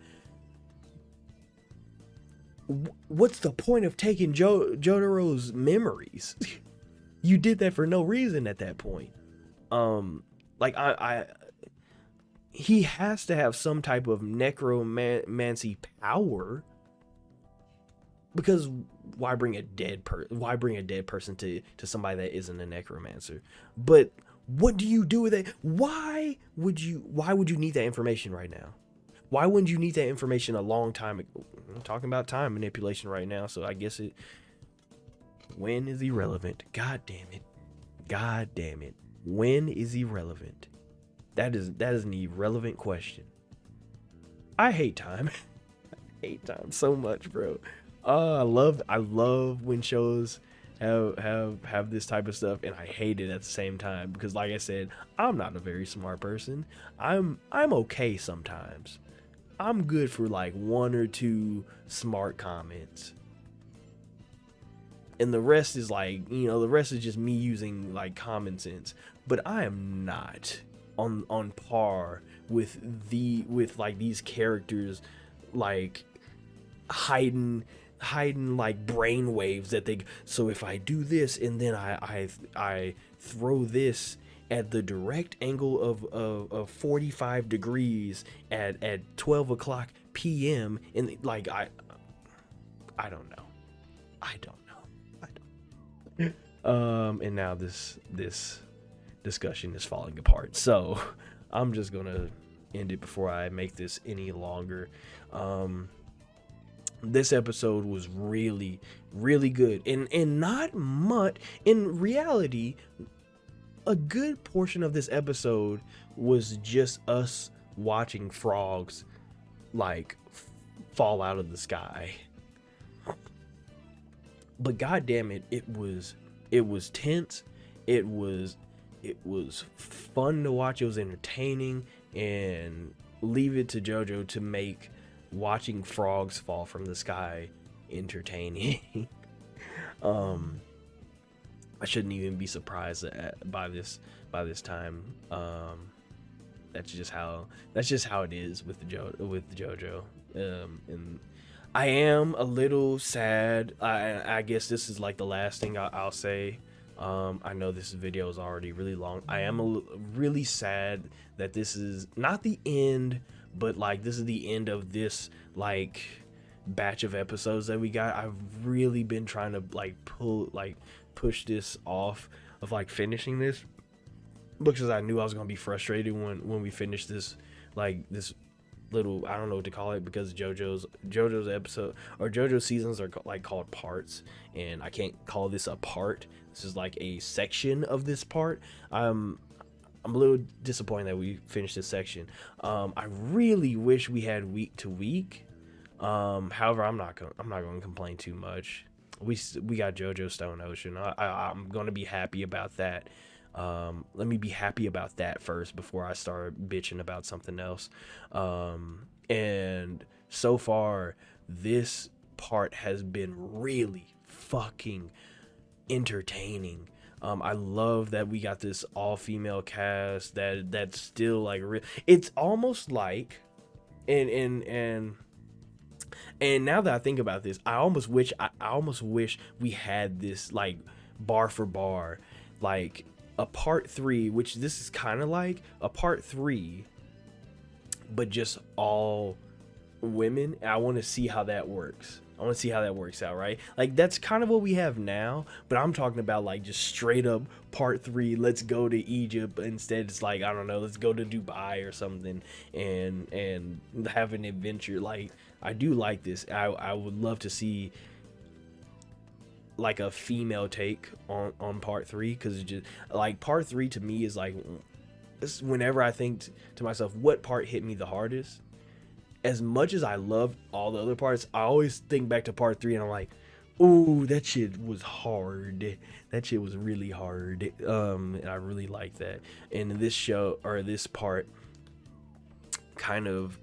what's the point of taking Jotaro's memories? You did that for no reason at that point. Like, he has to have some type of necromancy power, because why bring a dead person to somebody that isn't a necromancer? But what do you do with it? Why would you need that information right now? Why wouldn't you need that information a long time ago? I'm talking about time manipulation right now, so I guess when is irrelevant? God damn it. When is irrelevant? That is an irrelevant question. I hate time. I hate time so much, bro. I love when shows have this type of stuff, and I hate it at the same time because, like I said, I'm not a very smart person. I'm okay sometimes. I'm good for like one or two smart comments, and the rest is like, the rest is just me using like common sense. But I am not on par with like these characters, like hiding like brain waves that they, so if I do this and then I throw this at the direct angle of 45 degrees at 12 o'clock p.m. and like I don't know. I don't know. And now this discussion is falling apart. So I'm just gonna end it before I make this any longer. This episode was really, really good, and not much in reality. A good portion of this episode was just us watching frogs like fall out of the sky. But god damn it, it was tense. It was fun to watch. It was entertaining, and leave it to JoJo to make watching frogs fall from the sky entertaining. I shouldn't even be surprised by this time. That's just how it is with JoJo. And I am a little sad. I guess this is like the last thing I'll say. I know this video is already really long. I am really sad that this is not the end, but like this is the end of this like batch of episodes that we got. I've really been trying to like push this off of like finishing this, because I knew I was gonna be frustrated when we finish this, like this little, I don't know what to call it, because JoJo's episode or JoJo's seasons are like called parts, and I can't call this a part. This is like a section of this part. I'm a little disappointed that we finished this section. I really wish we had week to week. However, I'm not gonna complain too much. We got JoJo Stone Ocean. I'm gonna be happy about that. Let me be happy about that first before I start bitching about something else. And so far, this part has been really fucking entertaining. I love that we got this all-female cast that's still like it's almost like, and now that I think about this, I almost wish we had this like bar for bar, like a part 3, which this is kind of like a part 3, but just all women. I want to see how that works. I want to see how that works out, right? Like that's kind of what we have now, but I'm talking about like just straight up part 3. Let's go to Egypt instead. It's like, I don't know, let's go to Dubai or something and have an adventure. Like I do like this. I would love to see like a female take on part 3, because it's just like part 3 to me is like, whenever I think to myself what part hit me the hardest, as much as I love all the other parts, I always think back to part 3 and I'm like, ooh, that shit was hard. That shit was really hard. And I really like that. And this show, or this part, kind of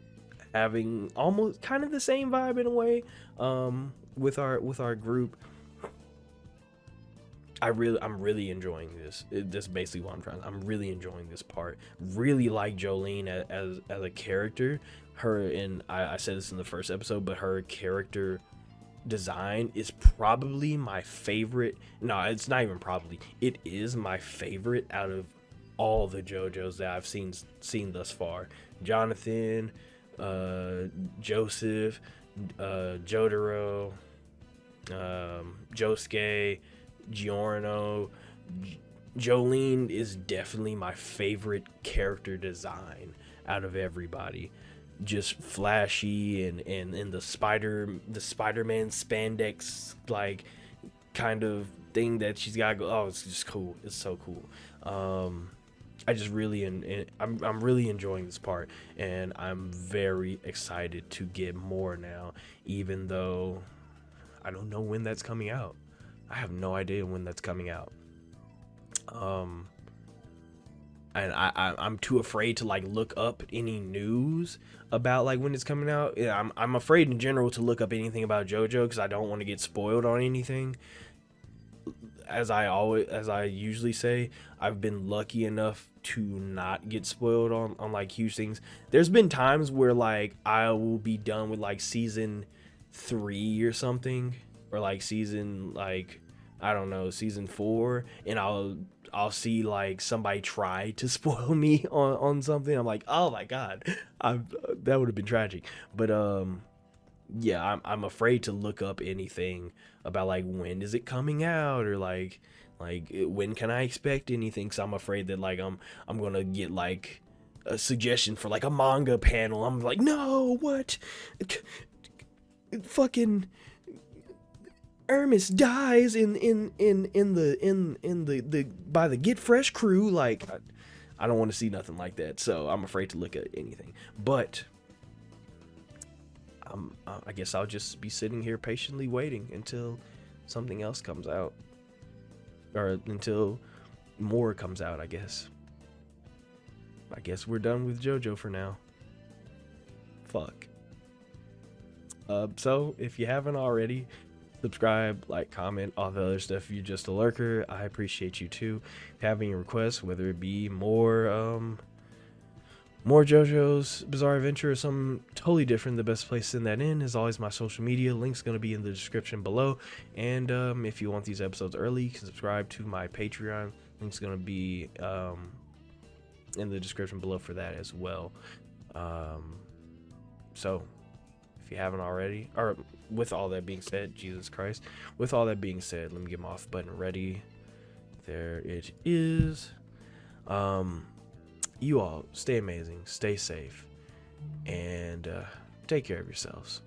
having almost kind of the same vibe in a way, with our group. I'm really enjoying this. That's basically what I'm trying. I'm really enjoying this part. Really like Jolene as a character. Her, and I said this in the first episode, but her character design is probably my favorite. No, it's not even probably. It is my favorite out of all the JoJo's that I've seen thus far. Jonathan, Joseph, Jotaro, Josuke, Giorno. Jolene is definitely my favorite character design out of everybody. Just flashy and the Spider-Man spandex like kind of thing that she's got. Oh, it's just cool. It's so cool. I just really I'm really enjoying this part, and I'm very excited to get more now, even though I don't know when that's coming out. I have no idea when that's coming out. And I'm too afraid to like look up any news about like when it's coming out. Yeah, I'm afraid in general to look up anything about JoJo because I don't want to get spoiled on anything. As I usually say, I've been lucky enough to not get spoiled on like huge things. There's been times where like I will be done with like season 3 or something, or like season, like, I don't know, season 4, and I'll see like somebody try to spoil me on something. I'm like, oh my god, that would have been tragic. But yeah, I'm afraid to look up anything about like when is it coming out, or like when can I expect anything, because I'm afraid that like I'm gonna get like a suggestion for like a manga panel. I'm like, no, what, fucking Hermes dies in the by the Get Fresh crew. Like, I don't want to see nothing like that, so I'm afraid to look at anything. But I guess I'll just be sitting here patiently waiting until something else comes out, or until more comes out. I guess we're done with JoJo for now. Fuck. So if you haven't already, subscribe, like, comment, all the other stuff. If you're just a lurker, I appreciate you too. If you have any requests, whether it be more JoJo's Bizarre Adventure or something totally different, the best place to send that in is always my social media. Link's going to be in the description below. And if you want these episodes early, you can subscribe to my Patreon. Link's going to be in the description below for that as well. So if you haven't already, or with all that being said, Jesus Christ, with all that being said, let me get my off button ready. There it is. You all stay amazing, stay safe, and take care of yourselves.